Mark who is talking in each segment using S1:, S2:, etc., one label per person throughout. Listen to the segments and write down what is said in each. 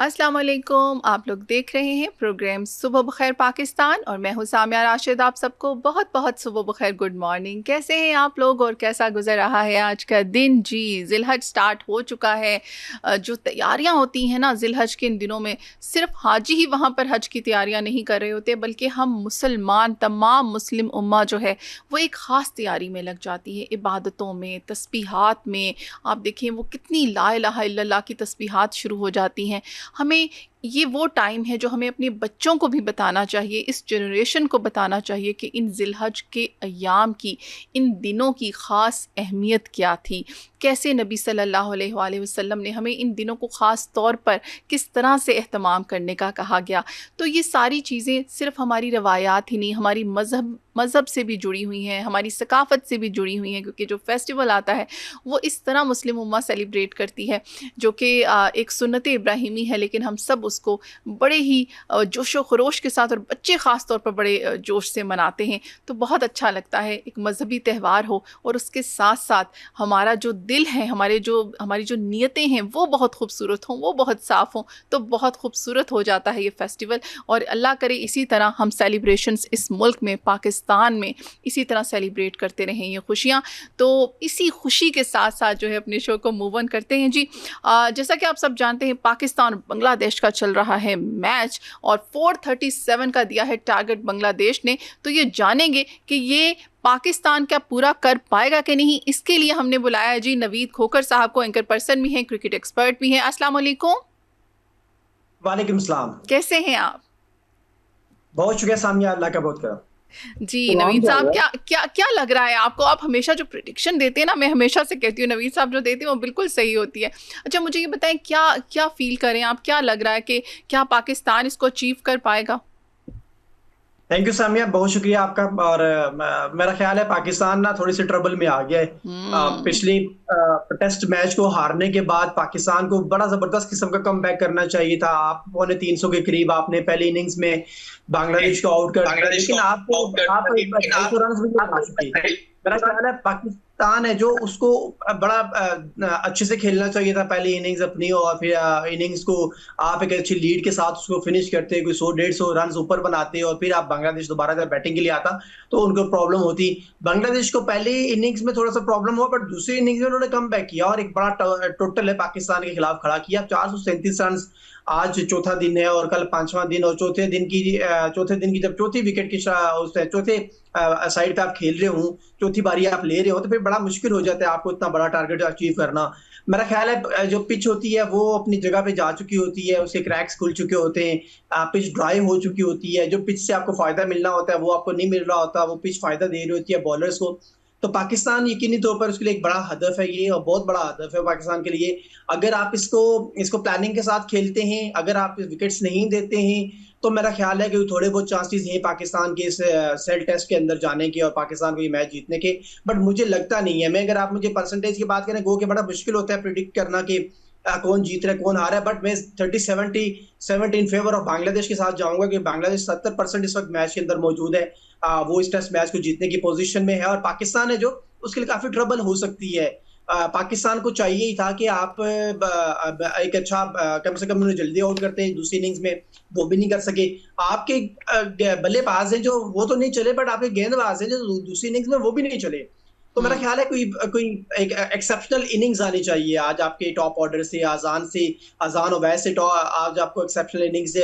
S1: अस्सलाम वालेकुम। आप लोग देख रहे हैं प्रोग्राम सुबह बखैर पाकिस्तान और मैं हूं सामिया राशिद। आप सबको बहुत बहुत सुबह बखैर, गुड मॉर्निंग। कैसे हैं आप लोग और कैसा गुजर रहा है आज का दिन? जी, जिलहज स्टार्ट हो चुका है। जो तैयारियां होती हैं ना जिलहज के इन दिनों में, सिर्फ हाजी ही वहाँ पर हज की तैयारियां नहीं कर रहे होते, बल्कि हम मुसलमान तमाम मुस्लिम उम्मा जो है वो एक ख़ास तैयारी में लग जाती है, इबादतों में, तस्बीहात में। आप देखें वो कितनी ला इलाहा इल्लल्लाह की तस्बीहात शुरू हो जाती हैं। हमें ये वो टाइम है जो हमें अपने बच्चों को भी बताना चाहिए, इस जनरेशन को बताना चाहिए कि इन जिलहज के अयाम की, इन दिनों की ख़ास अहमियत क्या थी, कैसे नबी सल्लल्लाहु अलैहि वसल्लम ने हमें इन दिनों को ख़ास तौर पर किस तरह से एहतमाम करने का कहा गया। तो ये सारी चीज़ें सिर्फ हमारी रवायात ही नहीं, हमारी मज़हब से भी जुड़ी हुई हैं, हमारी सकाफ़त से भी जुड़ी हुई हैं, क्योंकि जो फेस्टिवल आता है वो इस तरह मुस्लिम उम्मा सेलिब्रेट करती है, जो कि एक सुन्नत इब्राहिमी है, लेकिन हम सब उसको बड़े ही जोशो खरोश के साथ, और बच्चे ख़ास तौर पर बड़े जोश से मनाते हैं। तो बहुत अच्छा लगता है एक मजहबी त्यौहार हो और उसके साथ साथ हमारा जो दिल है, हमारी जो नीयतें हैं वो बहुत खूबसूरत हों, वो बहुत साफ़ हों, तो बहुत खूबसूरत हो जाता है ये फेस्टिवल। और अल्लाह करे इसी तरह हम सेलिब्रेशंस इस मुल्क में, पाकिस्तान में, इसी तरह सेलिब्रेट करते रहें ये खुशियाँ। तो इसी खुशी के साथ साथ जो है अपने शो को मूव ऑन करते हैं। जी, जैसा कि आप सब जानते हैं पाकिस्तान और बांग्लादेश का चल रहा है मैच, और 437 का दिया है टारगेट बांग्लादेश ने। तो ये जानेंगे कि ये पाकिस्तान क्या पूरा कर पाएगा कि नहीं। इसके लिए हमने बुलाया है जी नवीद खोकर साहब को, एंकर पर्सन भी हैं, क्रिकेट एक्सपर्ट भी हैं। अस्सलाम वालेकुम।
S2: वालेकुम सलाम।
S1: कैसे हैं आप?
S2: बहुत शुक्रिया सामिया, अल्लाह का बहुत करा।
S1: जी
S2: तो नाम
S1: नवीद
S2: क्या
S1: साहब,
S2: हुआ?
S1: क्या क्या क्या लग रहा है आपको? आप हमेशा जो प्रिडिक्शन देते हैं ना, मैं हमेशा से कहती हूँ नवीद साहब जो देते हैं वो बिल्कुल सही होती है। अच्छा, मुझे ये बताएं क्या क्या फील करें आप, क्या लग रहा है कि क्या पाकिस्तान इसको अचीव कर पाएगा?
S2: थैंक यू सामिया, बहुत शुक्रिया आपका। और मेरा ख्याल है पाकिस्तान ना थोड़ी सी ट्रबल में आ गया है।
S1: हम्म।
S2: पिछली टेस्ट मैच को हारने के बाद पाकिस्तान को बड़ा जबरदस्त किस्म का कमबैक करना चाहिए था। आप पौने 300 के करीब आपने पहली इनिंग्स में बांग्लादेश को आउट कर दिया,
S1: बांग्लादेश को
S2: लेकिन आप
S1: आउट कर
S2: आप
S1: दिया, लेकिन
S2: 250
S1: आप
S2: रन भी नहीं बना सके। मेरा ख्याल है पाकिस्तान है जो उसको बड़ा अच्छे से खेलना चाहिए था पहली इनिंग्स अपनी, और फिर इनिंग्स को आप एक अच्छी लीड के साथ उसको फिनिश करते, कोई 100-150 रन ऊपर बनाते, और फिर आप बांग्लादेश दोबारा जब बैटिंग के लिए आता तो उनको प्रॉब्लम होती। बांग्लादेश को पहली इनिंग्स में थोड़ा सा प्रॉब्लम हुआ, बट दूसरी इनिंग्स में उन्होंने कम बैक किया और एक बड़ा टोटल है पाकिस्तान के खिलाफ खड़ा किया। 437 रन। आज चौथा दिन है और कल पांचवा दिन, और चौथे दिन की जब चौथी विकेट की चौथे साइड पे आप खेल रहे हो, चौथी बारी आप ले रहे हो, तो फिर बड़ा मुश्किल हो जाता है आपको इतना बड़ा टारगेट अचीव करना। मेरा ख्याल है जो पिच होती है वो अपनी जगह पे जा चुकी होती है, उसके क्रैक्स खुल चुके होते हैं, पिच ड्राई हो चुकी होती है। जो पिच से आपको फायदा मिलना होता है वो आपको नहीं मिल रहा होता, वो पिच फायदा दे रही होती है बॉलर्स को। तो पाकिस्तान यकीनी तौर पर उसके लिए एक बड़ा हदफ है ये, और बहुत बड़ा हदफ है पाकिस्तान के लिए। अगर आप इसको इसको प्लानिंग के साथ खेलते हैं, अगर आप विकेट्स नहीं देते हैं, तो मेरा ख्याल है कि थोड़े बहुत चांसेस हैं पाकिस्तान के इस सेल टेस्ट के अंदर जाने के और पाकिस्तान को ये मैच जीतने के। बट मुझे लगता नहीं है। मैं अगर आप मुझे परसेंटेज की बात करें, गो के बड़ा मुश्किल होता है प्रिडिक्ट करना कि कौन जीत रहा है कौन हारा है, बट मैं 30-70 इन फेवर ऑफ बांग्लादेश के साथ जाऊंगा कि बांग्लादेश 70% इस वक्त मैच के अंदर मौजूद है। वो इस टेस्ट मैच को जीतने की पोजीशन में है, और पाकिस्तान है जो उसके लिए काफी ट्रबल हो सकती है। पाकिस्तान को चाहिए ही था कि आप एक अच्छा कम से कम उन्हें जल्दी आउट करते हैं दूसरी इनिंग्स में, वो भी नहीं कर सके। आपके बल्लेबाज हैं जो वो तो नहीं चले, बट आपके गेंदबाज हैं जो दूसरी इनिंग्स में वो भी नहीं चले। तो मेरा
S1: हम्म।
S2: ख्याल है कोई कोई एक एक्सेप्शनल इनिंग्स आनी चाहिए आज आपके टॉप ऑर्डर से, अजान ओवैस से आज आपको एक्सेप्शनल इनिंग्स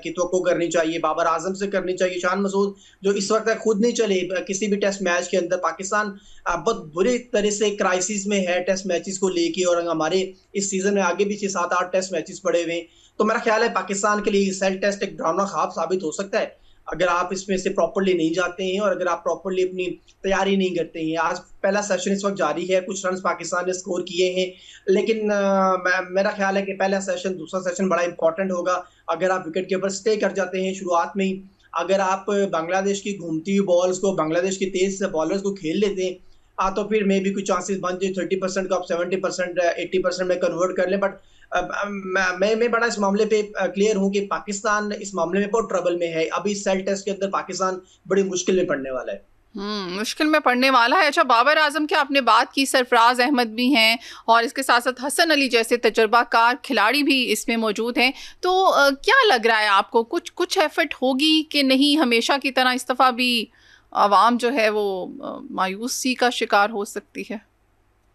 S2: की तो करनी चाहिए, बाबर आजम से करनी चाहिए, शान मसूद जो इस वक्त खुद नहीं चले किसी भी टेस्ट मैच के अंदर। पाकिस्तान बहुत बुरी तरह से क्राइसिस में है टेस्ट मैचेस को लेके, और हमारे इस सीजन में आगे भी 6-7-8 टेस्ट मैचेस पड़े हुए हैं। तो मेरा ख्याल है पाकिस्तान के लिए सेल टेस्ट एक डरावना ख्वाब साबित हो सकता है अगर आप इसमें से प्रॉपर्ली नहीं जाते हैं, और अगर आप प्रॉपर्ली अपनी तैयारी नहीं करते हैं। आज पहला सेशन इस वक्त जारी है, कुछ रन पाकिस्तान ने स्कोर किए हैं, लेकिन मेरा ख्याल है कि पहला सेशन दूसरा सेशन बड़ा इंपॉर्टेंट होगा। अगर आप विकेट के ऊपर स्टे कर जाते हैं शुरुआत में ही, अगर आप बांग्लादेश की घूमती हुई बॉल्स को, बांग्लादेश की तेज बॉलर्स को खेल लेते हैं, तो फिर मे भी कुछ चांसेस बन जाए 30% को आप 70% 80% में कन्वर्ट कर लें। बट मैं बड़ा इस मामले पे क्लियर हूं कि पाकिस्तान इस मामले में बहुत ट्रबल में है। अभी सेल टेस्ट के अंदर पाकिस्तान बड़ी मुश्किल में पड़ने वाला है।
S1: मुश्किल में पड़ने वाला है। अच्छा, बाबर आजम की आपने बात की, सरफराज अहमद भी हैं और इसके साथ साथ हसन अली जैसे तजुर्बाकार खिलाड़ी भी इसमें मौजूद हैं। तो क्या लग रहा है आपको, कुछ एफर्ट होगी कि नहीं, हमेशा की तरह इस दफ़ा भी आवाम जो है वो मायूसी का शिकार हो सकती है?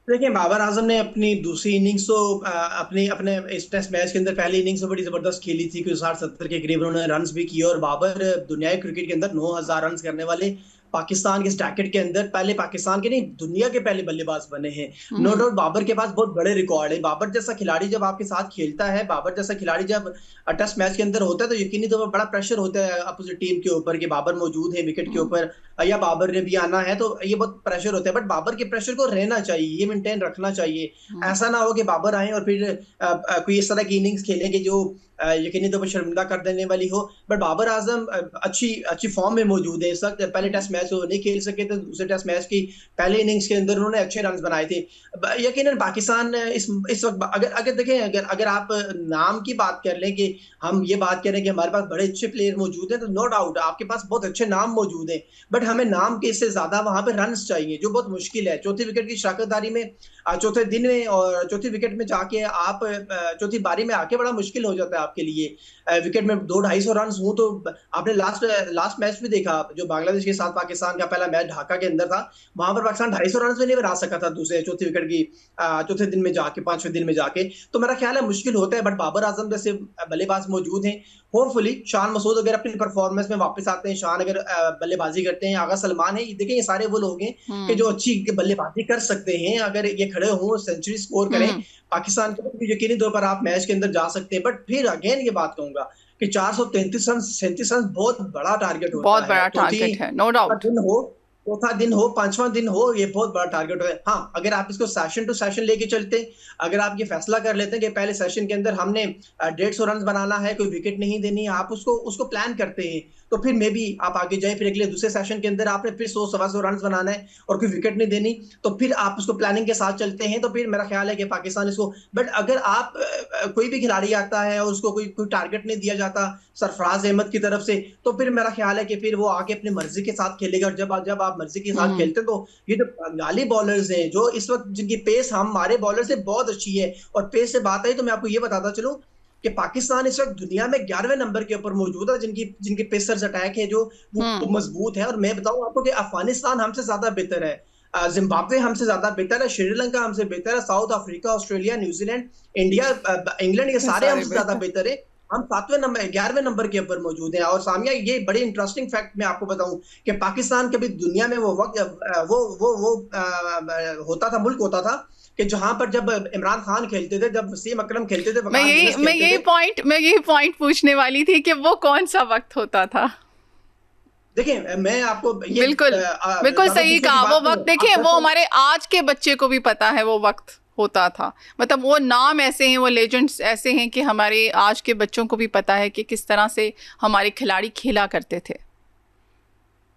S2: देखिए, बाबर आजम ने अपनी दूसरी इनिंग्स तो अपने अपने इस टेस्ट मैच के अंदर पहली इनिंग्स में बड़ी जबरदस्त खेली थी, कुछ 60-70 के करीब उन्होंने रन्स भी किए। और बाबर दुनियाई क्रिकेट के अंदर 9000 रन्स करने वाले पाकिस्तान के स्टैकेट के अंदर पहले, पाकिस्तान के नहीं दुनिया के पहले बल्लेबाज बने हैं। नो
S1: हम्म।
S2: डाउट बाबर के पास बहुत बड़े रिकॉर्ड है। बाबर जैसा खिलाड़ी जब आपके साथ खेलता है, बाबर जैसा खिलाड़ी जब टेस्ट मैच के अंदर होता है, तो यकीनी तौर पर बड़ा प्रेशर होता है अपोजिट टीम के ऊपर कि बाबर मौजूद है विकेट के
S1: हम्म।
S2: ऊपर, या बाबर ने भी आना है, तो ये बहुत प्रेशर होता है। बट बाबर के प्रेशर को रहना चाहिए, ये मेंटेन रखना चाहिए।
S1: हम्म।
S2: ऐसा ना हो कि बाबर आए और फिर कोई इस तरह की इनिंग्स खेलेंगे जो यकीनी तौर पर शर्मिंदा कर देने वाली हो। बट बाबर आजम अच्छी अच्छी फॉर्म में मौजूद है इस वक्त। पहले टेस्ट मैच वो नहीं खेल सके थे, दूसरे टेस्ट मैच की पहले इनिंग्स के अंदर उन्होंने अच्छे रन बनाए थे। यकीनन पाकिस्तान इस वक्त, अगर अगर देखें, अगर अगर आप नाम की बात कर लें कि हम ये बात करें कि हमारे पास बड़े अच्छे प्लेयर मौजूद हैं, तो नो डाउट आपके पास बहुत अच्छे नाम मौजूद हैं। बट हमें नाम के इससे ज्यादा वहां पे रन्स चाहिए, जो बहुत मुश्किल है। चौथी विकेट की शराकतदारी में चौथे दिन में और चौथी विकेट में जाके आप चौथी बारी में आके बड़ा मुश्किल हो जाता है आपके लिए। विकेट में 200-250 रन हो, तो आपने लास्ट लास्ट मैच भी देखा जो बांग्लादेश के साथ पाकिस्तान का पहला मैच ढाका के अंदर था, वहां पर पाकिस्तान 250 रन भी नहीं बना सका था दूसरे चौथी विकेट की चौथे दिन में जाके, पांचवें दिन में जाके। तो मेरा ख्याल है मुश्किल होता है। बट बाबर आजम जैसे बल्लेबाज मौजूद हैं, होपफुली शान मसूद अगर अपनी परफॉर्मेंस में वापस आते हैं, शान अगर बल्लेबाजी करते हैं, आगा सलमान है, देखिए ये सारे वो लोग हैं कि
S1: हम्म।
S2: जो अच्छी बल्लेबाजी कर सकते हैं। अगर ये खड़े हों, सेंचुरी स्कोर करें
S1: हम्म।
S2: पाकिस्तान के, तो यकीनी तौर पर आप मैच के अंदर जा सकते हैं। बट फिर अगेन ये बात कहूंगा कि 433 रन, 37 रन बहुत बड़ा टारगेट
S1: बहुत
S2: होता है।
S1: बड़ा टारगेट है, नो डाउट।
S2: दिन हो, चौथा दिन हो, पांचवा दिन हो, ये बहुत बड़ा टारगेट है। हाँ, अगर आप इसको सेशन टू सेशन लेके चलते, अगर आप ये फैसला कर लेते हैं कि पहले सेशन के अंदर हमने 150 रन बनाना है, कोई विकेट नहीं देनी है, आप उसको उसको प्लान करते हैं, तो फिर मे बी आप आगे जाए। फिर अगले दूसरे सेशन के अंदर आपने फिर 100-125 रन बनाना है और कोई विकेट नहीं देनी, तो फिर आप उसको प्लानिंग के साथ चलते हैं, तो फिर मेरा ख्याल है कि पाकिस्तान इसको। बट अगर आप कोई भी खिलाड़ी आता है और उसको कोई कोई टारगेट नहीं दिया जाता सरफराज अहमद की तरफ से, तो फिर मेरा ख्याल है कि फिर वो आके अपनी मर्जी के साथ खेलेगा। और जब जब आप मर्जी के साथ
S1: हम्म।
S2: खेलते हैं, तो ये जो बंगाली बॉलर्स हैं जो इस वक्त जिनकी पेस हमारे बॉलर से बहुत अच्छी है, और पेस से बात आई तो मैं आपको ये बताता चलूं कि पाकिस्तान इस वक्त दुनिया में 11वें नंबर के ऊपर मौजूद है, जिनकी जिनके पेसर्स अटैक है जो वो
S1: हम्म।
S2: मजबूत है। और मैं बताऊं आपको कि अफगानिस्तान हमसे ज्यादा बेहतर है, जिम्बाब्वे हमसे ज्यादा बेहतर है, श्रीलंका हमसे बेहतर है, south Africa, Australia, New Zealand, India, England, ये
S1: इतने
S2: सारे
S1: सारे
S2: हमसे ज्यादा
S1: बेहतर।
S2: बेहतर है। हम 7वें नंबर, 11वें नंबर के ऊपर मौजूद हैं। और सामिया, ये बड़े इंटरेस्टिंग फैक्ट मैं आपको बताऊं कि पाकिस्तान कभी दुनिया में वो वक्त वो होता था, मुल्क होता था कि जहां पर जब इमरान खान खेलते थे, जब वसीम अकरम खेलते थे,
S1: मैं
S2: वकार
S1: यही
S2: यूनिस
S1: मैं
S2: खेलते
S1: यही
S2: थे।
S1: पॉइंट मैं यही पॉइंट पूछने वाली थी कि वो कौन सा वक्त होता था।
S2: देखिए, मैं आपको ये
S1: बिल्कुल, बिल्कुल
S2: ज्यादा
S1: सही
S2: पूछने की
S1: कहा। वो
S2: बात नहीं
S1: वक्त
S2: है, आप
S1: देखिए, वो
S2: दरअसल
S1: हमारे आज के बच्चे को भी पता है वो वक्त होता था। मतलब वो नाम ऐसे हैं, वो लेजेंड्स ऐसे हैं कि हमारे आज के बच्चों को भी पता है कि किस तरह से हमारे खिलाड़ी खेला करते थे।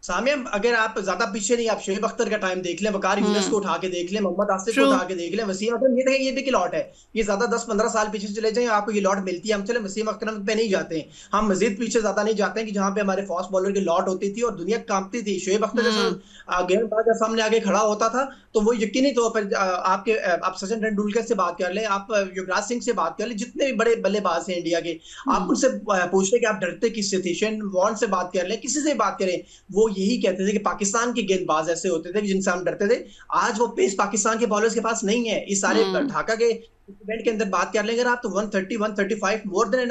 S2: सामिया, अगर आप ज्यादा पीछे नहीं, आप शोएब अख्तर का टाइम देख लें, वकार यूनिस को
S1: हम्म।
S2: उठा के देख लें, मोहम्मद आसिफ को
S1: ट्रू।
S2: उठा के देख लें, वसीम अकरम, ये देखें ये भी की लॉट है। ये ज्यादा 10-15 साल पीछे चले जाएं, आपको ये लॉट मिलती है। हम चले वसीम अकरम पे नहीं जाते हैं, हम मजीद पीछे ज्यादा नहीं जाते हैं कि जहां पे हमारे फास्ट बॉलर की लॉट होती थी और दुनिया कांपती थी। शोएब अख्तर जैसा
S1: हम्म।
S2: गेंदबाज जब सामने आगे खड़ा होता था, तो वो यकीनी तौर पर आप सचिन तेंदुलकर से बात कर लें, आप युवराज सिंह से बात कर लें, जितने भी बड़े बल्लेबाज हैं इंडिया के, आप
S1: हम्म।
S2: उनसे पूछ लें कि आप डरते किससे थे। शेन वॉर्न से बात कर लें, किसी से बात करें, वो यही कहते थे कि पाकिस्तान के गेंदबाज ऐसे होते थे जिनसे हम डरते थे। आज वो पेस पाकिस्तान के बॉलर्स के पास नहीं है। इस सारे
S1: हम्म।
S2: ढाका के इवेंट के अंदर बात कर लेंगे आप, तो 130 135 मोर देन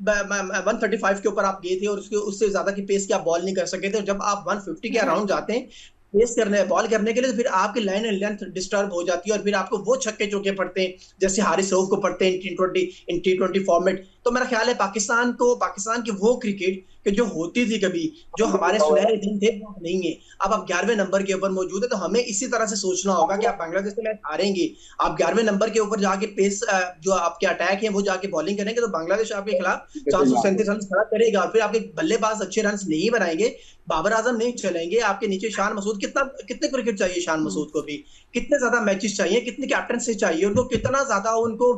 S2: 135 के ऊपर आप गए थे, और उसके उससे ज्यादा की पेस की आप बॉल नहीं कर सके थे। और जब आप 150 के अराउंड
S1: राइट।
S2: जाते हैं पेस करने, बॉल करने के लिए, तो फिर आपकी लाइन एंड लेंथ डिस्टर्ब हो जाती है, और फिर आपको वो छक्के चौके पड़ते हैं जैसे हारिस रऊफ को पड़ते हैं टी20 फॉर्मेट। तो मेरा ख्याल है पाकिस्तान की वो क्रिकेट कि जो होती थी कभी, जो हमारे सुनहरे दिन थे, वो अब नहीं है। अब आप 11वें नंबर के ऊपर मौजूद है, तो हमें इसी तरह से सोचना होगा कि आप बांग्लादेश से मैच हारेंगे, आप 11वें नंबर के ऊपर जाके पेस जो आपके अटैक है वो जाके बॉलिंग करेंगे, तो बांग्लादेश आपके खिलाफ 437 रन खड़ा करेगा, और फिर आपके बल्लेबाज अच्छे रन नहीं बनाएंगे, बाबर आजम नहीं चलेंगे आपके नीचे। शान मसूद, कितने क्रिकेट चाहिए शान
S1: हम्म।
S2: मसूद को भी, कितने ज्यादा मैचेस चाहिए, कितनी कैप्टनसी चाहिए उनको, कितना ज्यादा उनको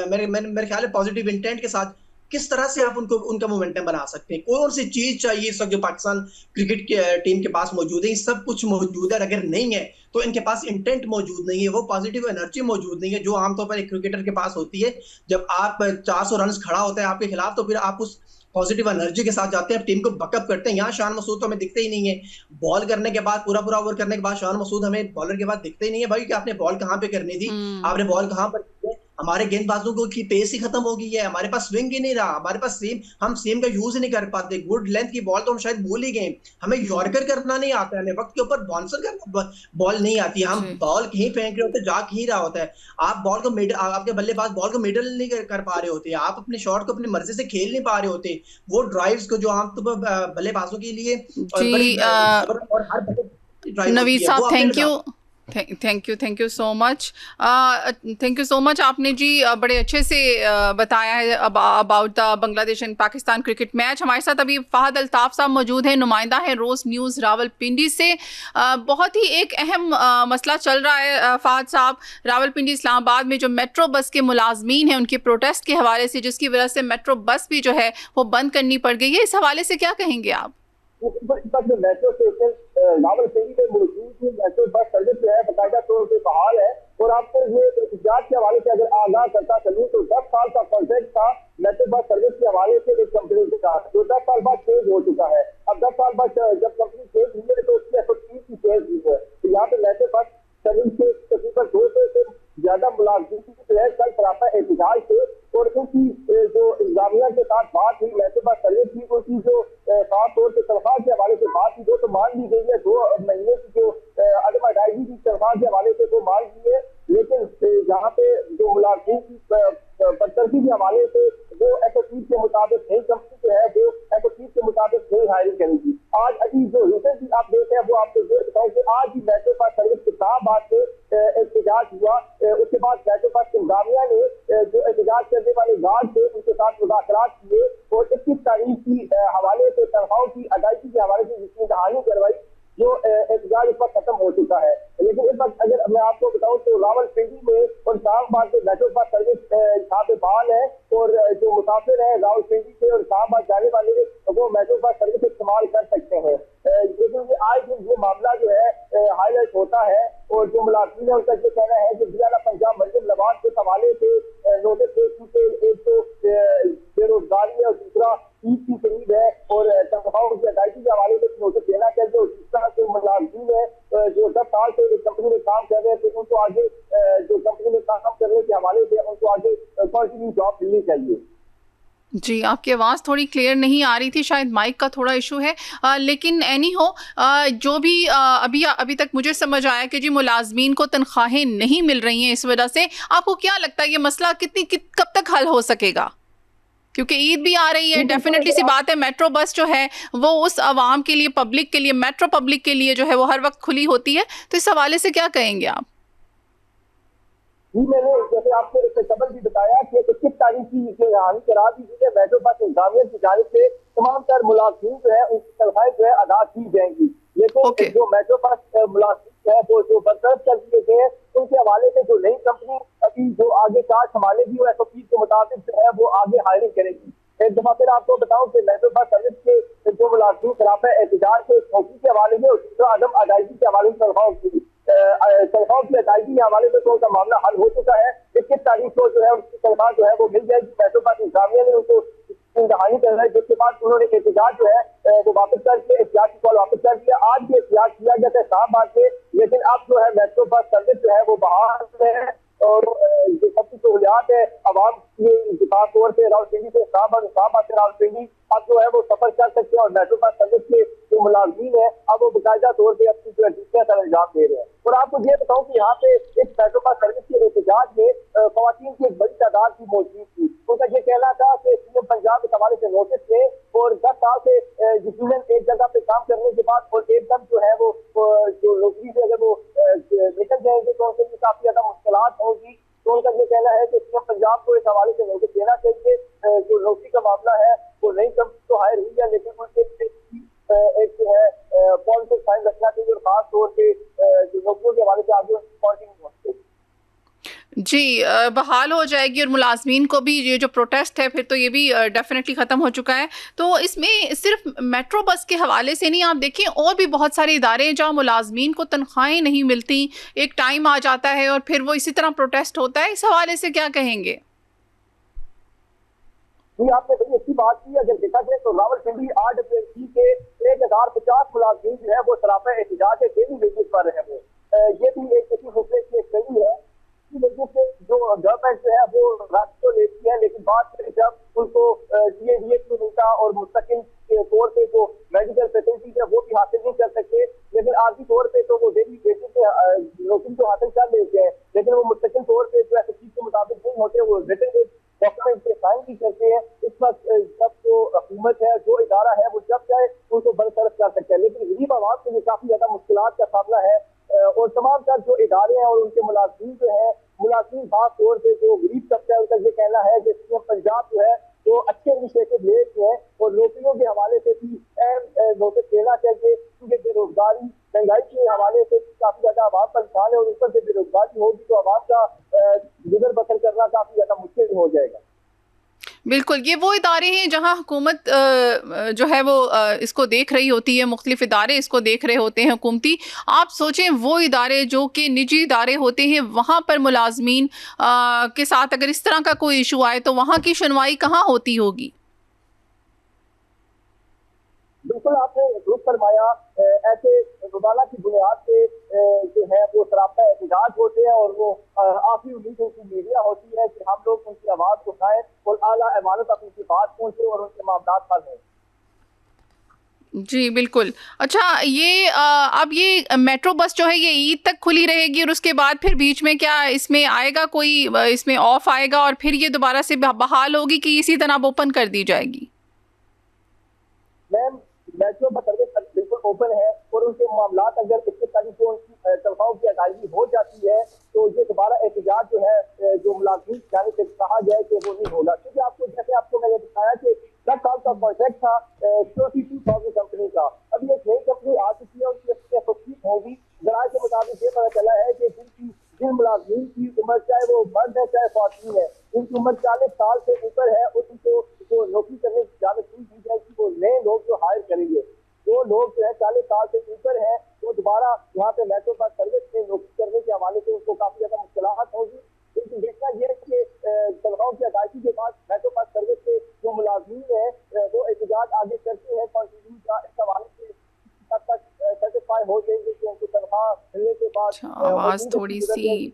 S2: मेरे मेरे मेरे ख्याल है पॉजिटिव इंटेंट के साथ किस तरह से आप उनको उनका मोमेंटम बना सकते हैं, कौन सी चीज चाहिए इस वक्त जो पाकिस्तान क्रिकेट की टीम के पास मौजूद है, सब कुछ मौजूद है। अगर नहीं है तो इनके पास इंटेंट मौजूद नहीं है, वो पॉजिटिव एनर्जी मौजूद नहीं है जो आमतौर पर एक क्रिकेटर के पास होती है। जब आप 400 रन खड़ा होता है आपके खिलाफ, तो फिर आप उस पॉजिटिव एनर्जी के साथ जाते हैं, टीम को बकअप करते हैं। यहाँ शान मसूद तो हमें दिखते ही नहीं है। बॉल करने के बाद पूरा पूरा ओवर करने के बाद शान मसूद हमें बॉलर के बाद दिखते ही नहीं है। भाई कि आपने बॉल कहाँ पे करनी थी, आपने बॉल कहाँ पर की है? हमारे गेंदबाजों को की पेस ही खत्म हो गई है, हमारे पास स्विंग ही नहीं रहा, हमारे पास सेम, हम सेम का यूज ही नहीं कर पाते। गुड लेंथ की बॉल तो हम शायद भूल ही गए। हमें यॉर्कर करना नहीं आता है, हमें वक्त के ऊपर बाउंसर करना बॉल नहीं आती है। हम
S1: जी
S2: बॉल कहीं फेंक रहे होते, जा कहीं रहा होता है। आप बॉल को मिड, आपके बल्लेबाज बॉल को मिडल नहीं कर पा रहे होते, आप अपने शॉट को अपनी मर्जी से खेल नहीं पा रहे होते। वो ड्राइव्स को जो आमतौर पर बल्लेबाजों के लिए और बड़ी
S1: जी
S2: जबरदस्त और हर ड्राइव
S1: नवीद
S2: होती है, वो
S1: साहब,
S2: आपने
S1: थैंक
S2: लगा।
S1: You. Thank you so much. Thank you so much. आपने जी बड़े अच्छे से बताया है about the Bangladesh and Pakistan cricket match. हमारे साथ अभी फहद अल्ताफ साहब मौजूद हैं, नुमाइंदा है रोज न्यूज़ रावलपिंडी से। बहुत ही एक अहम मसला चल रहा है फहद साहब, रावलपिंडी इस्लामाबाद में जो मेट्रो बस के मुलाजमीन हैं उनके प्रोटेस्ट के हवाले से, जिसकी वजह से मेट्रो बस भी जो है वो बंद करनी पड़ गई है। इस हवाले से क्या कहेंगे आप?
S3: मेट्रो स्टेशन रावलपिंडी में मौजूद मेट्रो बस सर्विस जो है बाकायदा तौर पर बहाल है। और आपको ये एहतजाज के हवाले से अगर आगाह करता चलूँ तो 10 साल का कॉन्ट्रैक्ट था मेट्रो बस सर्विस के हवाले से एक कंपनी के साथ, जो 10 साल बाद चेंज हो चुका है। अब 10 साल बाद जब कंपनी चेंज हुई है तो उसकी एसओपी की चेंज हुई है। तो यहाँ पे मेट्रो बस सर्विस के तकरीबन 200 से ज्यादा मुलाजिम जो है कल सरापा एहतजाज थे। और उनकी जो इंतजामिया के साथ बात हुई मेट्रो बस सर्विस की, उनकी जो खास तौर से तनख्वाह के हवाले से बात हुई वो तो मान ली गई है। 2 महीने की जो अदम अदायगी की तनख्वाह के हवाले से वो मान ली है, लेकिन यहाँ पे जो मुलाजिम की बदतरकी के हवाले से वो एसओपी के मुताबिक नई कंपनी जो है वो एसओपी के मुताबिक नई हायरिंग करेगी। आज अभी जो रिसेंटली अपडेट है वो आपको ये बताऊं कि आज ही मेट्रो बस सर्विस के इस्लामाबाद से एहतजाज हुआ। उसके बाद मेट्रो बस इंतजामिया ने जो एहतजाज करने वाले गार्ड थे उनके साथ मुज़ाकरात किए और 21 तारीख की हवाले से तनख्वाहों की अदायगी के हवाले से जिसकी दहानी करवाई, जो एहतजाज इस वक्त खत्म हो चुका है। लेकिन इस वक्त अगर मैं आपको बताऊं तो रावलपिंडी में और इस्लामाबाद में मेट्रो बस सर्विस यहाँ पे बहाल है और जो मुसाफिर है रावलपिंडी से और इस्लामाबाद जाने वाले वो मेट्रो बस सर्विस इस्तेमाल कर सकते हैं। लेकिन ये आए दिन ये मामला जो है हाईलाइट होता है और जो मुलाजिम है उनका ये कहना है कि जिला पंजाब मरियम नवाज के हवाले से नोटिस दे चुके, एक तो बेरोजगारी है और दूसरा ईद की करीब है और तनख्वाहों की अदायगी के हवाले से नोटिस देना चाहिए। और दूसरा जो मुलाजिम है जो 10 साल से एक कंपनी में काम कर रहे हैं तो उनको आगे जो कंपनी में काम करने के हवाले से उनको आगे कंटिन्यू जॉब मिलनी चाहिए।
S1: जी, आपकी आवाज़ थोड़ी क्लियर नहीं आ रही थी, शायद माइक का थोड़ा इशू है। लेकिन एनी हो, जो भी अभी तक मुझे समझ आया कि जी मुलाजमीन को तनख्वाहें नहीं मिल रही हैं, इस वजह से आपको क्या लगता है ये मसला कब तक हल हो सकेगा? क्योंकि ईद भी आ रही है, डेफिनेटली सी बात है मेट्रो बस जो है वो उस आवाम के लिए, पब्लिक के लिए, मेट्रो पब्लिक के लिए जो है वो हर वक्त खुली होती है। तो इस हवाले से क्या कहेंगे आप?
S3: जी, मैंने जैसे आपको एक खबर भी बताया कि 21 तारीख की हानि करा दी गई है। मेट्रो बस इंतजामिया की जानिब से तमाम तर मुलाजिम जो है उनकी तनख्वाहें जो है अदा की जाएंगी। लेकिन जो मेट्रो बस मुलाजिम है वो जो बरतरफ कर दिए गए हैं उनके हवाले से जो नई कंपनी अभी जो आगे चार्ज संभालेगी वो एसओपी के मुताबिक जो है वो आगे हायरिंग करेगी। एक दफा फिर आपको बताऊं कि मेट्रो बस सर्विस के जो मुलाजिम खिलाफ एहतजाज के चौकी के हवाले में और दूसरा अदम अदायगी के हवाले में तनख्वाहों की अदायगी के हवाले में तो उनका मामला हल हो चुका है। 21 तारीख को जो है उनकी तनख्वाह जो है वो मिल जाएगी। मेट्रो बस इंतजामिया ने उनको दहानी कर रहा है, जिसके बाद उन्होंने एहतजाज जो है वो वापस करके एहतियात की कॉल वापस कर दिया। आज भी एहतियात किया गया था इस्लामाबाद से, लेकिन अब जो है मेट्रो बस सर्विस जो है वो बहाल है और जो सबकी सहूलियात है आवाम की खास तौर से रावलपिंडी से इस्लामाबाद से रावलपिंडी अब जो है वो सफर कर सकते हैं। और मेट्रो बस सर्विस के जो मुलाजिम है अब वो बाकायदा तौर पर अपनी जो ड्यूटियां सर अंजाम दे रहे हैं। और आपको ये बताऊं कि यहाँ पे इस मेट्रो बस सर्विस के एहतजाज में खवातीन की एक बड़ी तादाद की मौजूद थी। उनका ये कहना था कि सीएम पंजाब के हवाले से नोटिस थे और 10 साल से यकीनन एक जगह पे काम करने के बाद और एकदम जो है वो जो नौकरी से अगर वो निकल जाएंगे तो उनके लिए काफी ज्यादा मुश्किलात होगी। तो उनका ये कहना है कि सीएम पंजाब को इस हवाले से नोटिस देना चाहिए। जो नौकरी का मामला है वो नई कंपनी तो हायर हुई है, लेकिन उनके एक जो है पॉलिटिक्स साइन रखना चाहिए और खास तौर पे जो नौकरियों के हवाले से आगे कंटिन्यू होना चाहिए।
S1: जी बहाल हो जाएगी और मुलाजमीन को भी ये जो प्रोटेस्ट है फिर तो ये भी डेफिनेटली ख़त्म हो चुका है। तो इसमें सिर्फ मेट्रो बस के हवाले से नहीं, आप देखिए और भी बहुत सारे इदारे हैं जहाँ मुलाजमीन को तनख्वाहें नहीं मिलती, एक टाइम आ जाता है और फिर वो इसी तरह प्रोटेस्ट होता है। इस हवाले से क्या कहेंगे?
S3: जी, आपने बड़ी अच्छी बात की। अगर देखा जाए तो रावलपिंडी RWC के 1050 मुलाजमीन जो है वो सरापा एहतजाज डेली वेजेस पर है। वो ये भी एक ऐसी फैसले की एक कड़ी है कि वजह से जो गवर्नमेंट जो है वो राशि तो लेती है, लेकिन बाद में जब उनको DADA नहीं मिलता और मुस्तकिल के तौर पे जो मेडिकल फैसिलिटीज है वो भी हासिल नहीं कर सकते, लेकिन आर्थिक तौर पे तो वो डेली बेसिस पे नौकरी तो हासिल कर लेते हैं, लेकिन वो मुस्तकिल तौर पे जो SSC के मुताबिक नहीं होते, वो रिटन डॉक्यूमेंट पे साइन भी करते हैं। इस वक्त जब जो हुकूमत है, जो इदारा है, वो जब चाहे उनको बरतरफ कर सकते हैं, लेकिन गरीब आवाम के लिए काफी ज्यादा मुश्किलात का सामना है। और तमाम तर जो इदारे हैं और उनके मुलाजिम जो है, मुलाजिम खास तौर पे जो गरीब तबका है, उनका ये कहना है कि CM पंजाब जो है वो अच्छे इनिशिएटिव ले रहे हैं और नौकरियों के हवाले से भी अहम नोटिस देना चाहिए, क्योंकि बेरोजगारी महंगाई के हवाले से काफी ज्यादा आवाम परेशान है और ऊपर से बेरोजगारी होगी तो आवाम का गुजर बसर करना काफी ज्यादा मुश्किल हो जाएगा।
S1: बिल्कुल, ये वो इदारे हैं जहां हुकूमत जो है वो इसको देख रही होती है, मुख्तलिफ इदारे इसको देख रहे होते हैं हुकूमती। आप सोचें वो इदारे जो कि निजी इदारे होते हैं, वहाँ पर मुलाजमीन के साथ अगर इस तरह का कोई इशू आए तो वहाँ की सुनवाई कहाँ होती होगी?
S3: बिल्कुल, आपने दुरुस्त फरमाया। ऐसे मुबाला की बुनियाद पे जो है वो सरापा एहतजाज होते हैं और वो आखिरी उम्मीद उनकी मीडिया होती है कि हम लोग उनकी आवाज उठाएं और आला अमानत तक उनकी बात पहुंचे और उनके मामला हल हों।
S1: जी बिल्कुल। अच्छा, ये अब ये मेट्रो बस जो है ये ईद तक खुली रहेगी और उसके बाद फिर बीच में क्या इसमें आएगा कोई, इसमें ऑफ आएगा और फिर ये दोबारा से बहाल होगी कि इसी तरह ओपन कर दी जाएगी?
S3: मैम, मेट्रो बस सर्विस बिल्कुल ओपन है और उनके मामला अगर 21 तारीख को उनकी तनख्वाहों की अदायगी हो जाती है तो ये दोबारा एहतजाज जो है जो मुलाजिम जाने से कहा गया है कि वो नहीं होगा, क्योंकि आपको जैसे आपको मैंने दिखाया कि 10 साल का कॉन्ट्रैक्ट था 22,000 कंपनी का। अभी एक नई कंपनी आ चुकी है, उसकी ठीक होगी। जराये के मुताबिक ये पता चला है कि जिन मुलाजिम की उम्र चाहे वो मर्द है चाहे ख्वातीन है, जिनकी उम्र 40 साल से ऊपर है, उनको जो नौकरी करने की इजाजत नहीं दी जाएगी। वो नए लोग जो हायर करेंगे, जो लोग जो है 40 साल से ऊपर है, वो दोबारा यहाँ पे मेट्रो बस सर्विस में नौकरी करने के हवाले से उनको काफी ज्यादा मुश्किलात होगी। लेकिन देखना यह है कि तनख्वाहों की अदायगी के बाद मेट्रो बस सर्विस के जो मुलाजिम है वो एहतजाज आगे करते हैं कंटिन्यू का, इस हवाले से तब तक सेटिस्फाई हो जाएंगे कि उनको तनख्वाह मिलने के बाद
S1: आवाज थोड़ी सी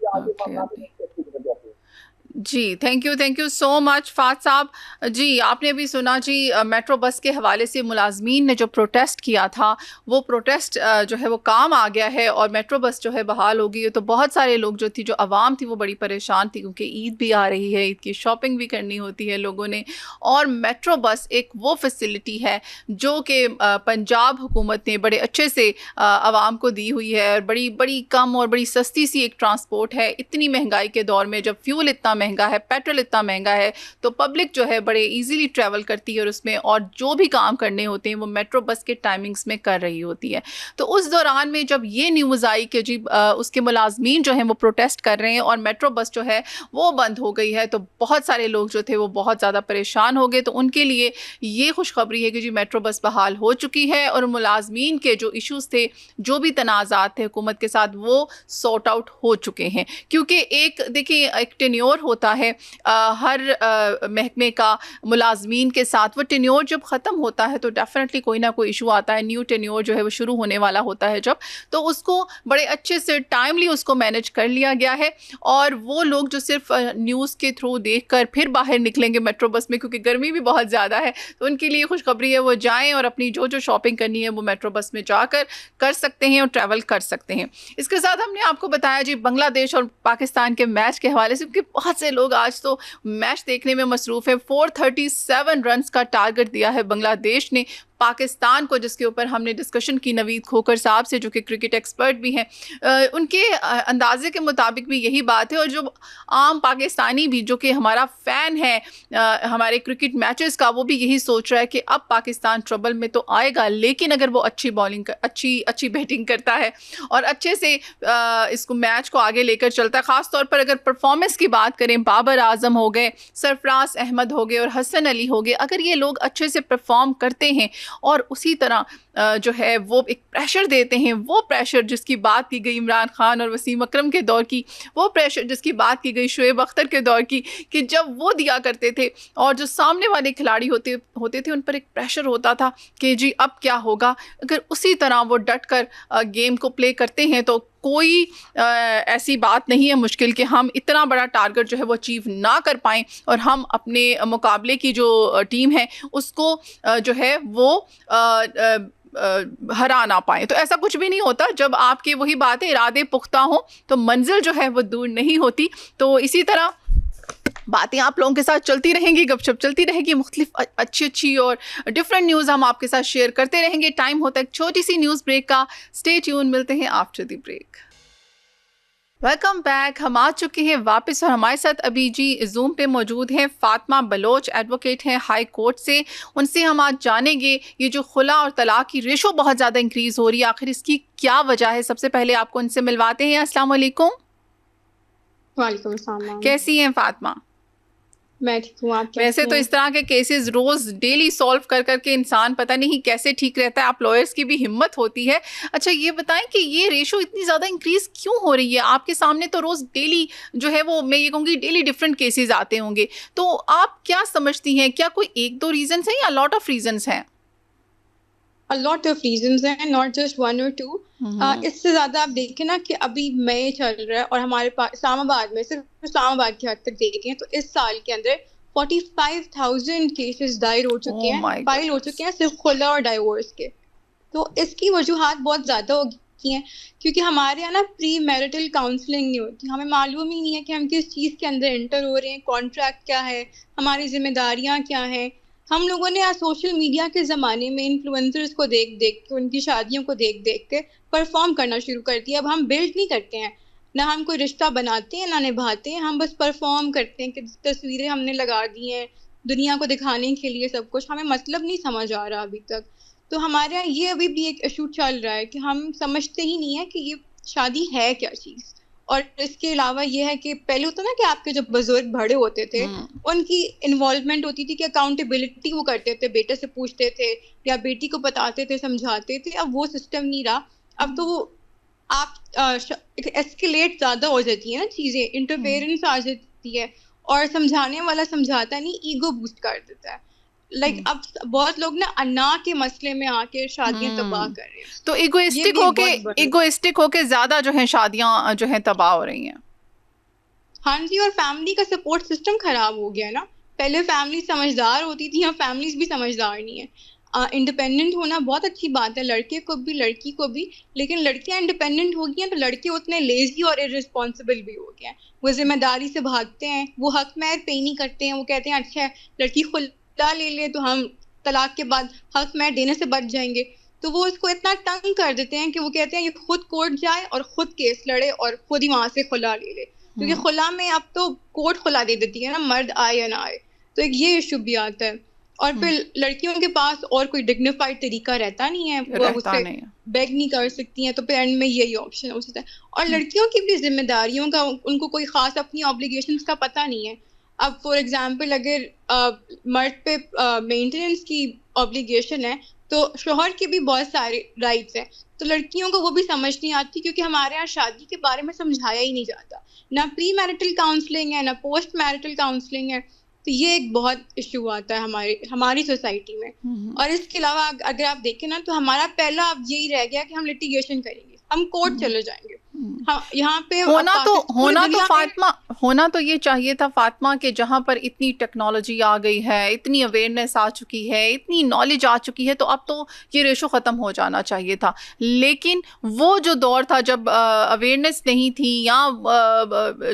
S1: जी। थैंक यू सो मच फात साहब। जी, आपने अभी सुना जी मेट्रो बस के हवाले से मुलाजमीन ने जो प्रोटेस्ट किया था वो प्रोटेस्ट जो है वो काम आ गया है और मेट्रो बस जो है बहाल होगी। तो बहुत सारे लोग जो थी, जो आवाम थी, वो बड़ी परेशान थी क्योंकि ईद भी आ रही है, ईद की शॉपिंग भी करनी होती है लोगों ने। और मेट्रो बस एक वो फैसिलिटी है जो कि पंजाब हुकूमत ने बड़े अच्छे से आवाम को दी हुई है और बड़ी बड़ी कम और बड़ी सस्ती सी एक ट्रांसपोर्ट है। इतनी महंगाई के दौर में जब फ्यूल इतना महंगा है, पेट्रोल इतना महंगा है, तो पब्लिक जो है बड़े इजीली ट्रैवल करती है और उसमें और जो भी काम करने होते हैं वो मेट्रो बस के टाइमिंग्स में कर रही होती है। तो उस दौरान में जब ये न्यूज़ आई कि जी उसके मुलाजमीन जो हैं वो प्रोटेस्ट कर रहे हैं और मेट्रो बस जो है वो बंद हो गई है, तो बहुत सारे लोग जो थे वो बहुत ज़्यादा परेशान हो गए। तो उनके लिए ये खुशखबरी है कि जी मेट्रो बस बहाल हो चुकी है और मुलाजमीन के जो इश्यूज़ थे, जो भी तनाज़ात थे हुकूमत के साथ, वो सॉर्ट आउट हो चुके हैं। क्योंकि एक देखिए एक टेन्योर होता है हर महकमे का मुलाजमीन के साथ। वो टेन्योर जब ख़त्म होता है तो डेफिनेटली कोई ना कोई इशू आता है। न्यू टेन्योर जो है वो शुरू होने वाला होता है जब, तो उसको बड़े अच्छे से टाइमली उसको मैनेज कर लिया गया है। और वो लोग जो सिर्फ न्यूज़ के थ्रू देखकर फिर बाहर निकलेंगे मेट्रो बस में, क्योंकि गर्मी भी बहुत ज़्यादा है, तो उनके लिए खुशखबरी है, वो जाएँ और अपनी जो जो शॉपिंग करनी है वो मेट्रो बस में जाकर कर सकते हैं और ट्रैवल कर सकते हैं। इसके साथ हमने आपको बताया जी बांग्लादेश और पाकिस्तान के मैच के हवाले से, क्योंकि बहुत से लोग आज तो मैच देखने में मसरूफ़ है। 437 रन्स का टारगेट दिया है बांग्लादेश ने, पाकिस्तान को, जिसके ऊपर हमने डिस्कशन की नवीद खोकर साहब से, जो कि क्रिकेट एक्सपर्ट भी हैं, उनके अंदाजे के मुताबिक भी यही बात है। और जो आम पाकिस्तानी भी जो कि हमारा फ़ैन है हमारे क्रिकेट मैचेस का, वो भी यही सोच रहा है कि अब पाकिस्तान ट्रबल में तो आएगा, लेकिन अगर वो अच्छी बॉलिंग अच्छी बैटिंग करता है और अच्छे से इसको मैच को आगे लेकर चलता है, ख़ास तौर पर अगर परफॉर्मेंस की बात करें, बाबर आजम हो गए, सरफराज अहमद हो गए और हसन अली हो गए, अगर ये लोग अच्छे से परफॉर्म करते हैं और उसी तरह जो है वो एक प्रेशर देते हैं, वो प्रेशर जिसकी बात की गई इमरान खान और वसीम अकरम के दौर की, वो प्रेशर जिसकी बात की गई शुएब अख्तर के दौर की, कि जब वो दिया करते थे और जो सामने वाले खिलाड़ी होते थे उन पर एक प्रेशर होता था कि जी अब क्या होगा, अगर उसी तरह वो डट कर गेम को प्ले करते हैं तो कोई ऐसी बात नहीं है मुश्किल कि हम इतना बड़ा टारगेट जो है वो अचीव ना कर पाएँ और हम अपने मुकाबले की जो टीम है उसको जो है वो हरा ना पाए। तो ऐसा कुछ भी नहीं होता। जब आपके वही बातें इरादे पुख्ता हों तो मंजिल जो है वो दूर नहीं होती। तो इसी तरह बातें आप लोगों के साथ चलती रहेंगी, गपशप चलती रहेगी, मुख्तलिफ अच्छी और डिफरेंट न्यूज़ हम आपके साथ शेयर करते रहेंगे। टाइम होता है एक छोटी सी न्यूज़ ब्रेक का। स्टे ट्यून, मिलते हैं after the break. Welcome back. हम आ चुके हैं वापस और हमारे साथ अभी जी जूम पे मौजूद हैं फातिमा बलोच, एडवोकेट हैं हाई कोर्ट से। उनसे हम आज जानेंगे ये जो खुला और तलाक की रेशो बहुत ज़्यादा इंक्रीज़ हो रही है, आखिर इसकी क्या वजह है। सबसे पहले आपको उनसे मिलवाते हैं। अस्सलाम वालेकुम।
S4: वालेकुम अस्सलाम।
S1: कैसी हैं फातिमा?
S4: मैं ठीक हूँ, आप कैसे
S1: वैसे तो
S4: हैं?
S1: इस तरह के केसेस रोज डेली सॉल्व कर करके इंसान पता नहीं कैसे ठीक रहता है। आप लॉयर्स की भी हिम्मत होती है। अच्छा ये बताएं कि ये रेशो इतनी ज़्यादा इंक्रीज क्यों हो रही है? आपके सामने तो रोज डेली जो है वो, मैं ये कहूँगी, डेली डिफरेंट केसेस आते होंगे, तो आप क्या समझती हैं, क्या कोई एक दो रीजंस हैं या लॉट ऑफ रीजंस हैं?
S4: A lot of reasons हैं, not just one or two। इससे ज़्यादा आप देखें ना कि अभी मई चल रहा है और हमारे पास इस्लामाबाद में, सिर्फ इस्लामाबाद की हद तक देखें तो इस साल के अंदर 45,000 केसेस दायर हो चुके हैं, फाइल हो चुके हैं सिर्फ खुला और डाइवोर्स के। तो इसकी वजूहात बहुत ज़्यादा हो गई हैं क्योंकि हमारे यहाँ ना प्री मैरिटल काउंसलिंग नहीं होती। हमें मालूम ही नहीं है कि हम किस चीज़ के अंदर एंटर हो रहे हैं, कॉन्ट्रैक्ट क्या है, हमारी जिम्मेदारियाँ क्या हैं। हम लोगों ने आज सोशल मीडिया के ज़माने में इन्फ्लुएंसर्स को देख देख के, उनकी शादियों को देख देख के परफॉर्म करना शुरू कर दिया। अब हम बिल्ड नहीं करते हैं, ना हम कोई रिश्ता बनाते हैं ना निभाते हैं, हम बस परफॉर्म करते हैं कि तस्वीरें हमने लगा दी हैं दुनिया को दिखाने के लिए सब कुछ। हमें मतलब नहीं समझ आ रहा अभी तक। तो हमारे यहाँ ये अभी भी एक इशू चल रहा है कि हम समझते ही नहीं है कि ये शादी है क्या चीज़। और इसके अलावा ये है कि पहले होता ना कि आपके जो बुजुर्ग बड़े होते थे उनकी इन्वॉल्वमेंट होती थी कि अकाउंटेबिलिटी वो करते थे, बेटे से पूछते थे या बेटी को बताते थे, समझाते थे। अब वो सिस्टम नहीं रहा। अब तो आप एस्केलेट ज़्यादा हो जाती है ना चीज़ें, इंटरफेरेंस आ जाती है और समझाने वाला समझाता नहीं, ईगो बूस्ट कर देता है। अब बहुत लोग ना अन्ना के मसले में आके शादियां तबाह कर रहे हैं।
S1: तो इगोइस्टिक होके ज्यादा जो है शादियां जो है तबाह हो रही हैं।
S4: हाँ जी, और फैमिली का सपोर्ट सिस्टम खराब हो गया ना। पहले फैमिली समझदार होती थी, अब फैमिलीज भी समझदार नहीं है। इंडिपेंडेंट होना बहुत अच्छी बात है, लड़के को भी लड़की को भी, लेकिन लड़कियां इंडिपेंडेंट हो गई हैं तो लड़के उतने लेजी और इररिस्पॉन्सिबल भी हो गए हैं। वो जिम्मेदारी से भागते हैं, वो हक महर पे नहीं करते हैं। वो कहते हैं अच्छा लड़की खुला ले ले तो हम तलाक के बाद हक महर देने से बच जाएंगे। तो वो उसको इतना तंग कर देते हैं कि वो कहते हैं ये खुद कोर्ट जाए और खुद केस लड़े और खुद ही वहां से खुला ले ले, क्योंकि खुला में अब तो कोर्ट खुला दे देती है ना, मर्द आए या ना आए। तो एक ये इशू भी आता है। और फिर लड़कियों के पास और कोई डिग्निफाइड तरीका रहता नहीं है, वो उससे बेग नहीं कर सकती हैं, तो फिर एंड में यही ऑप्शन हो सकता है। और लड़कियों की भी जिम्मेदारियों का उनको कोई खास अपनी ऑब्लिगेशंस का पता नहीं है। अब फॉर एग्जांपल अगर मर्द पे मेंटेनेंस की ऑब्लिगेशन है तो शोहर के भी बहुत सारे राइट्स हैं। तो लड़कियों को वो भी समझ नहीं आती क्योंकि हमारे यहाँ शादी के बारे में समझाया ही नहीं जाता, ना प्री मैरिटल काउंसलिंग है ना पोस्ट मैरिटल काउंसलिंग है। तो ये एक बहुत इशू आता है हमारी सोसाइटी में। और इसके अलावा अगर आप देखें ना तो हमारा पहला अब यही रह गया कि हम लिटिगेशन करेंगे, हम कोर्ट चले जाएंगे। हाँ, यहाँ पे
S1: होना तो ये चाहिए था फातिमा कि जहाँ पर इतनी टेक्नोलॉजी आ गई है, इतनी अवेयरनेस आ चुकी है, इतनी नॉलेज आ चुकी है, तो अब तो ये रेशो ख़त्म हो जाना चाहिए था। लेकिन वो जो दौर था जब अवेयरनेस नहीं थी, या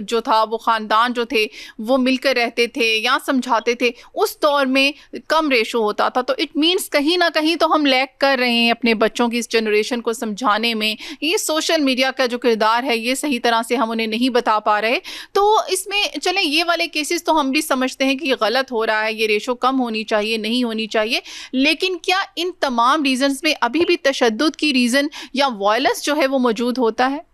S1: जो था वो ख़ानदान जो थे वो मिलकर रहते थे या समझाते थे, उस दौर में कम रेशो होता था। तो इट मीन्स कहीं ना कहीं तो हम लैग कर रहे हैं अपने बच्चों की इस जनरेशन को समझाने में। ये सोशल मीडिया का जो किरदार है ये सही तरह से हम उन्हें नहीं बता पा रहे। तो इसमें चलें, ये वाले केसेस तो हम भी समझते हैं कि गलत हो रहा है, ये रेशो कम होनी चाहिए, नहीं होनी चाहिए, लेकिन क्या इन तमाम रीजंस में अभी भी तशद्दुद की रीजन या वायलेंस जो है वो मौजूद होता है?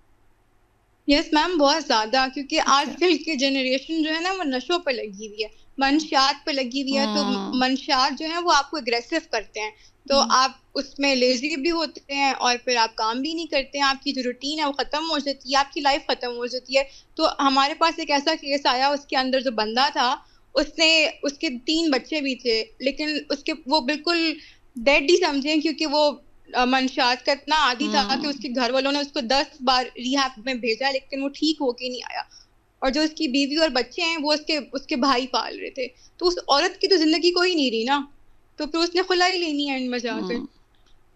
S4: यस मैम, बहुत ज्यादा, क्योंकि आजकल की जनरेशन जो है ना वो नशों पे लगी हुई है, मंशियात पे लगी हुई है। तो मंशियात जो है वो आपको एग्रेसिव करते हैं, तो आप उसमें लेजी भी होते हैं और फिर आप काम भी नहीं करते हैं, आपकी जो रूटीन है वो ख़त्म हो जाती है, आपकी लाइफ ख़त्म हो जाती है। तो हमारे पास एक ऐसा केस आया, उसके अंदर जो बंदा था उसके 3 बच्चे भी थे, लेकिन उसके वो बिल्कुल डेड ही समझें, क्योंकि वो मंशियात का इतना आदी था कि उसके घर वालों ने उसको 10 बार रिहैब में भेजा, लेकिन वो ठीक होके नहीं आया। और जो उसकी बीवी और बच्चे हैं वो उसके भाई पाल रहे थे। तो उस औरत की तो जिंदगी कोई नहीं रही ना, तो फिर उसने खुला ही लेनी है एंड में जाकर।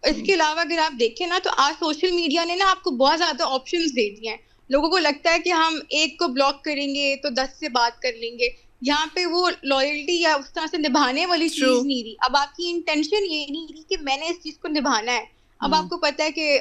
S4: इसके अलावा अगर आप देखें ना, तो आज सोशल मीडिया ने ना आपको बहुत ज्यादा ऑप्शंस दे दिए हैं। लोगों को लगता है कि हम एक को ब्लॉक करेंगे तो 10 से बात कर लेंगे। यहाँ पे वो लॉयल्टी या उस तरह से निभाने वाली चीज नहीं रही। अब आपकी इंटेंशन ये नहीं रही कि मैंने इस चीज को निभाना है। अब आपको पता है कि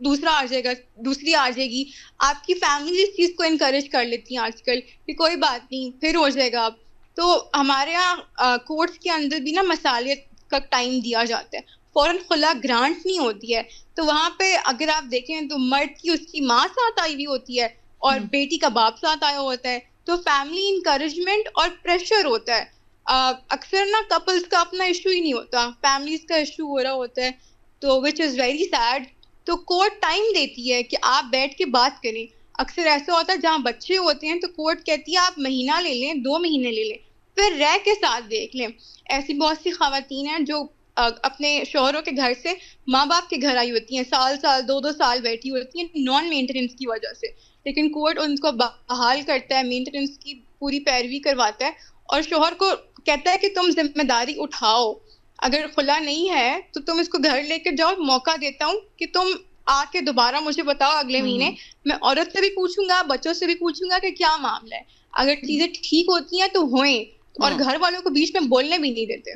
S4: दूसरा आ जाएगा, दूसरी आ जाएगी। आपकी फैमिली इस चीज को इनकरेज कर लेती है आजकल कि कोई बात नहीं, फिर हो जाएगा। अब तो हमारे यहाँ कोर्ट्स के अंदर भी ना मसाले का टाइम दिया जाता है, फौरन खुला ग्रांट नहीं होती है। तो वहाँ पे अगर आप देखें तो मर्द की उसकी माँ साथ आई हुई होती है और बेटी का बाप साथ आया होता है, तो फैमिली इंकरेजमेंट और प्रेशर होता है। अक्सर ना कपल्स का अपना इशू ही नहीं होता, फैमिलीज का इशू हो रहा होता है, तो विच इज़ वेरी सैड। तो कोर्ट टाइम देती है कि आप बैठ के बात करें। अक्सर ऐसा होता है जहाँ बच्चे होते हैं तो कोर्ट कहती है आप महीना ले लें, 2 महीने ले लें, फिर रह के साथ देख लें। ऐसी बहुत सी खवातीन हैं जो अपने शौहरों के घर से माँ बाप के घर आई होती हैं, साल 2 साल बैठी होती हैं नॉन मेंटेनेंस की वजह से, लेकिन कोर्ट उनको बहाल करता है, मेंटेनेंस की पूरी पैरवी करवाता है और शौहर को कहता है कि तुम जिम्मेदारी उठाओ, अगर खुला नहीं है तो तुम इसको घर लेकर जाओ, मौका देता हूँ कि तुम आके दोबारा मुझे बताओ अगले महीने। मैं औरत से भी पूछूंगा, बच्चों से भी पूछूंगा कि क्या मामला है। अगर चीजें ठीक होती हैं तो होएं, और घर वालों को बीच में बोलने भी नहीं देते।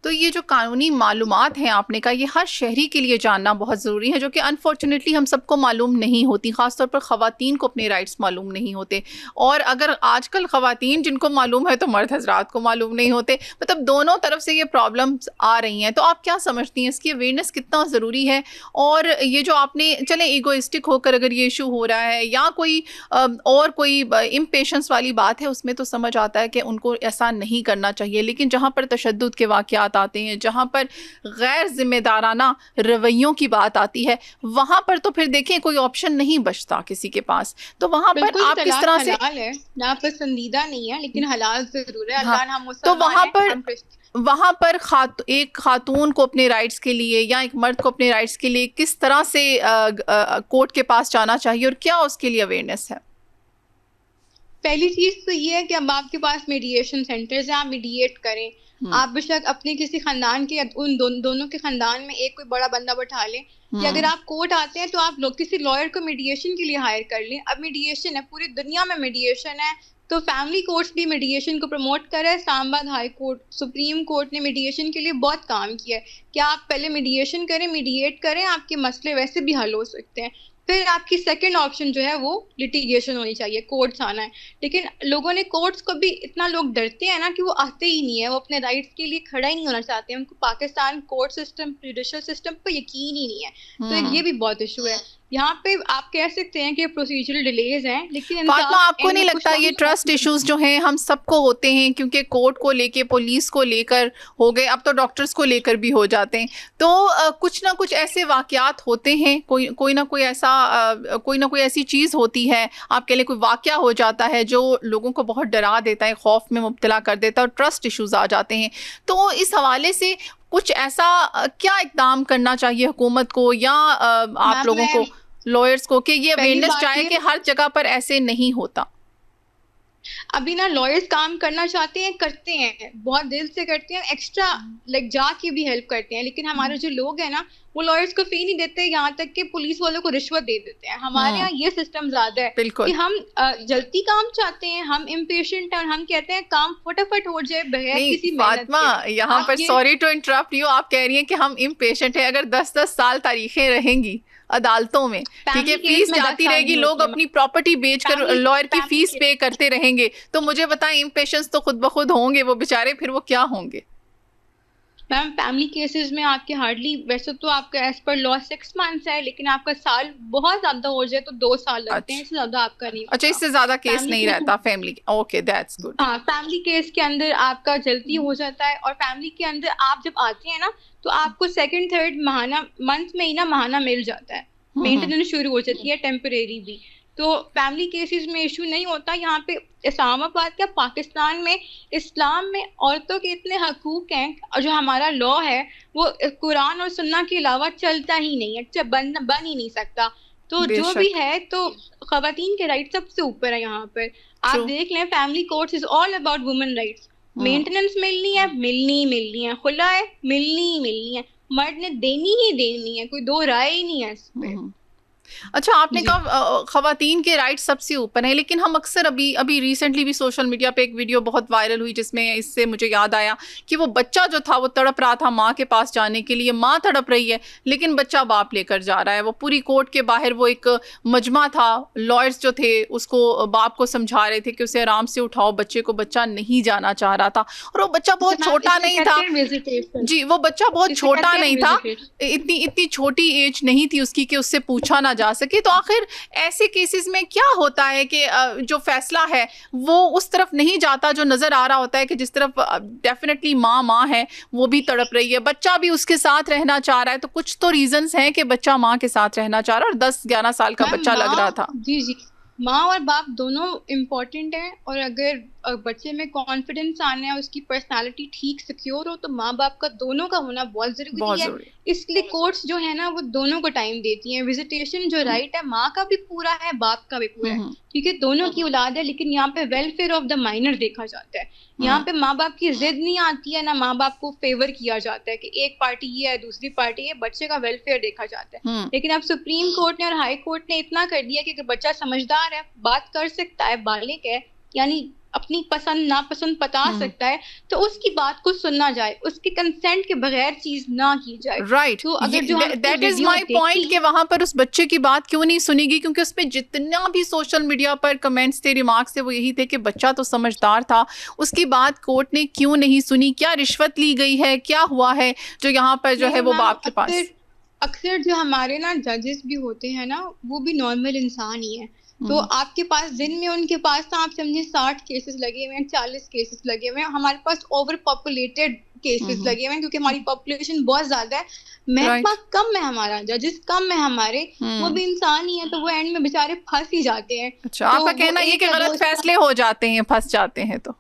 S1: तो ये जो कानूनी मालूमात हैं आपने कहा, ये हर शहरी के लिए जानना बहुत ज़रूरी है, जो कि अनफॉर्चुनेटली हम सबको मालूम नहीं होती। ख़ासतौर पर ख़वातीन को अपने राइट्स मालूम नहीं होते, और अगर आजकल ख़वातीन जिनको मालूम है तो मर्द हजरात को मालूम नहीं होते। मतलब दोनों तरफ से ये प्रॉब्लम्स आ रही हैं। तो आप क्या समझती हैं इसकी अवेयरनेस कितना ज़रूरी है? और ये जो आपने, चलें ईगोइस्टिक होकर अगर ये इशू हो रहा है या कोई और कोई इम्पेशेंस वाली बात है, उसमें तो समझ आता है कि उनको ऐसा नहीं करना चाहिए, लेकिन जहाँ पर तशद्दुद के वाक़यात आते हैं, जहां पर गैर जिम्मेदाराना रवैयों की बात आती है, वहां पर तो फिर देखें कोई ऑप्शन नहीं बचता किसी के पास। तो वहां पर आप किस तरह से,
S4: हलाल है ना, पसंदीदा नहीं है लेकिन हलाल जरूर है।
S1: हाँ, तो वहां पर एक खातून को अपने राइट्स के लिए या एक मर्द को अपने राइट्स के लिए किस तरह से कोर्ट के पास जाना चाहिए और क्या उसके लिए अवेयरनेस है?
S4: पहली चीज तो ये है कि अब आपके पास मीडिएशन सेंटर्स हैं, आप मीडिएट करें। आप बेशक अपने किसी खानदान के उन दोनों के खानदान में एक कोई बड़ा बंदा बैठा लें, कि अगर आप कोर्ट आते हैं तो आप लोग किसी लॉयर को मीडिएशन के लिए हायर कर लें। अब मीडिएशन है, पूरी दुनिया में मीडिएशन है, तो फैमिली कोर्ट्स भी मीडिएशन को प्रमोट कर रहे हैं। Islamabad high court, supreme court ने मीडिएशन के लिए बहुत काम किया है कि आप पहले मीडिएशन करें, मीडिएट करें, आपके मसले वैसे भी हल हो सकते हैं। फिर आपकी सेकंड ऑप्शन जो है वो लिटिगेशन होनी चाहिए, कोर्ट्स आना है। लेकिन लोगों ने कोर्ट्स को भी, इतना लोग डरते हैं ना कि वो आते ही नहीं है, वो अपने राइट्स के लिए खड़ा ही नहीं होना चाहते हैं। उनको Pakistan court system, judicial system पर यकीन ही नहीं है। तो ये भी बहुत इशू है। यहाँ पे आप कह सकते हैं कि प्रोसीजरल डिलेज हैं, लेकिन
S1: फातिमा आपको नहीं लगता ये ट्रस्ट इश्यूज जो हैं हम सबको होते हैं, क्योंकि कोर्ट को लेके, पुलिस को लेकर हो गए, अब तो डॉक्टर्स को लेकर भी हो जाते हैं। तो कुछ ना कुछ ऐसे वाकयात होते हैं, कोई ना कोई ऐसी चीज़ होती है, आपके लिए कोई वाकया हो जाता है जो लोगों को बहुत डरा देता है, खौफ में मुब्तला कर देता है और ट्रस्ट इश्यूज आ जाते हैं। तो इस हवाले से कुछ ऐसा क्या इकदाम करना चाहिए हुकूमत को या आप लोगों को? लॉयर्स को कि ये
S4: पहली
S1: अवेयरनेस
S4: बात
S1: चाहे
S4: ये-
S1: कि हर जगह पर ऐसे नहीं होता?
S4: अभी ना लॉयर्स काम करना चाहते हैं, करते हैं, बहुत दिल से करते हैं, एक्स्ट्रा लाइक जाके भी हेल्प करते हैं, लेकिन हमारे जो लोग हैं ना वो लॉयर्स को फी नहीं देते, यहाँ तक कि पुलिस वालों को रिश्वत दे देते हैं। हमारे यहाँ ये सिस्टम ज्यादा है
S1: बिल्कुल।
S4: कि हम जल्दी काम चाहते हैं, हम इम्पेशेंट हैं और हम कहते हैं काम फटाफट हो जाए बगैर
S1: नहीं
S4: किसी मेहनत
S1: फातिमा,
S4: के।
S1: यहाँ
S4: आप
S1: पर
S4: ये-
S1: सॉरी टू इंटरप्ट यू, आप कह रही हैं कि हम इम्पेशेंट हैं। अगर 10-10 साल तारीखें रहेंगी अदालतों में, ठीक है,
S4: Family
S1: फीस
S4: case में 10
S1: जाती
S4: साल
S1: रहेगी,
S4: नहीं
S1: लोग
S4: होती है।
S1: अपनी प्रॉपर्टी बेचकर
S4: Family-
S1: लॉयर की
S4: family
S1: फीस
S4: case-
S1: पे करते रहेंगे, तो मुझे बताएं इम्पेशेंस तो खुद ब खुद होंगे वो बेचारे, फिर वो क्या होंगे?
S4: मैम फैमिली केसेस में आपके हार्डली, वैसे तो आपका एज पर लॉ 6 मंथ्स है, लेकिन आपका साल बहुत ज्यादा हो जाए तो 2 साल लगते हैं, इससे ज्यादा आपका नहीं
S1: अच्छा,
S4: होता।
S1: इससे ज्यादा केस
S4: Family
S1: नहीं
S4: case-
S1: रहता फैमिली? Okay, that's good.
S4: हाँ, फैमिली केस के अंदर आपका जल्दी हो जाता है, और फैमिली के अंदर आप जब आते हैं ना तो आपको सेकंड थर्ड महाना मंथ में ही ना महाना मिल जाता है, मेंटेनेंस शुरू हो जाती है, टेम्परेरी भी। तो फैमिली केसेस में इशू नहीं होता। यहाँ पे इस्लामाबाद क्या पाकिस्तान में इस्लाम में औरतों के इतने हकूक हैं, और जो हमारा लॉ है वो कुरान और सुन्ना के अलावा चलता ही नहीं है, बन ही नहीं सकता। तो जो
S1: बेशक।
S4: भी है तो खवातीन के राइट सबसे ऊपर है यहाँ पर। आप
S1: True.
S4: देख लें, family courts is all about women rights. Maintenance मिलनी है, मिलनी है, खुला है, मिलनी है, मर्द ने देनी ही देनी है, कोई दो राय ही नहीं है इस पे।
S1: अच्छा, आपने
S4: जी।
S1: कहा खवातीन के राइट्स सबसे ऊपर हैं, लेकिन हम अक्सर अभी रिसेंटली भी सोशल मीडिया पे एक वीडियो बहुत वायरल हुई जिसमें इससे मुझे याद आया कि वो बच्चा जो था वो तड़प रहा था माँ के पास जाने के लिए, माँ तड़प रही है लेकिन बच्चा बाप लेकर जा रहा है। वो पूरी कोर्ट के बाहर वो एक मजमा था, लॉयर्स जो थे उसको बाप को समझा रहे थे कि उसे आराम से उठाओ बच्चे को, बच्चा नहीं जाना चाह रहा था, और वो बच्चा बहुत छोटा नहीं था जी, वो बच्चा बहुत छोटा नहीं था, इतनी छोटी एज नहीं थी उसकी कि उससे पूछा ना जा सके। तो आखिर ऐसे केसेस में क्या होता है कि जो फैसला है वो उस तरफ नहीं जाता जो नजर आ रहा होता है कि जिस तरफ डेफिनेटली माँ है, वो भी तड़प रही है, बच्चा भी उसके साथ रहना चाह रहा है। तो कुछ तो रीजंस हैं कि बच्चा माँ के साथ रहना चाह रहा है, और 10-11 साल का बच्चा लग रहा था।
S4: जी, माँ और बाप दोनों इम्पोर्टेंट हैं, और अगर बच्चे में कॉन्फिडेंस आना है, उसकी पर्सनालिटी ठीक सिक्योर हो, तो माँ बाप का दोनों का होना बहुत जरूरी है। इसलिए कोर्ट्स जो है ना वो दोनों को टाइम देती हैं। विजिटेशन जो राइट है माँ का भी पूरा है, बाप का भी पूरा है, क्योंकि दोनों की औलाद है, लेकिन यहाँ पे वेलफेयर ऑफ द माइनर देखा जाता है। यहाँ पे माँ बाप की जिद नहीं आती है, ना माँ बाप को फेवर किया जाता है कि एक पार्टी ये है दूसरी पार्टी है, बच्चे का वेलफेयर देखा जाता है। लेकिन अब सुप्रीम कोर्ट ने और हाई कोर्ट ने इतना कर दिया कि अगर बच्चा समझदार है, बात कर सकता है, बालिग है, यानी अपनी पसंद नापसंद बता सकता है, तो उसकी बात को सुनना जाए, उसके कंसेंट के बगैर चीज ना की जाए।
S1: राइट,
S4: तो अगर जो
S1: दैट इज माय पॉइंट कि वहां पर उस बच्चे की बात क्यों नहीं सुनेगी, क्योंकि उसपे जितना भी सोशल मीडिया पर कमेंट्स थे, रिमार्क्स थे, वो यही थे कि बच्चा तो समझदार था, उसकी बात कोर्ट ने क्यों नहीं सुनी, क्या रिश्वत ली गई है, क्या हुआ है जो यहाँ पर जो है वो बाप के पास।
S4: अक्सर जो हमारे ना जजेस भी होते हैं ना, वो भी नॉर्मल इंसान ही है। तो आपके पास दिन में उनके पास तो आप समझे 60 केसेस लगे हुए हैं, 40 केसेस लगे हुए हैं, हमारे पास ओवर पॉपुलेटेड केसेस लगे हुए हैं क्योंकि हमारी पॉपुलेशन बहुत ज्यादा है, महकमा कम है, हमारा जजेस कम है हमारे, वो भी इंसान ही है, तो वो एंड में बेचारे फंस ही जाते हैं।
S1: अच्छा, आपका कहना ये कि गलत फैसले हो जाते हैं, फंस जाते हैं? तो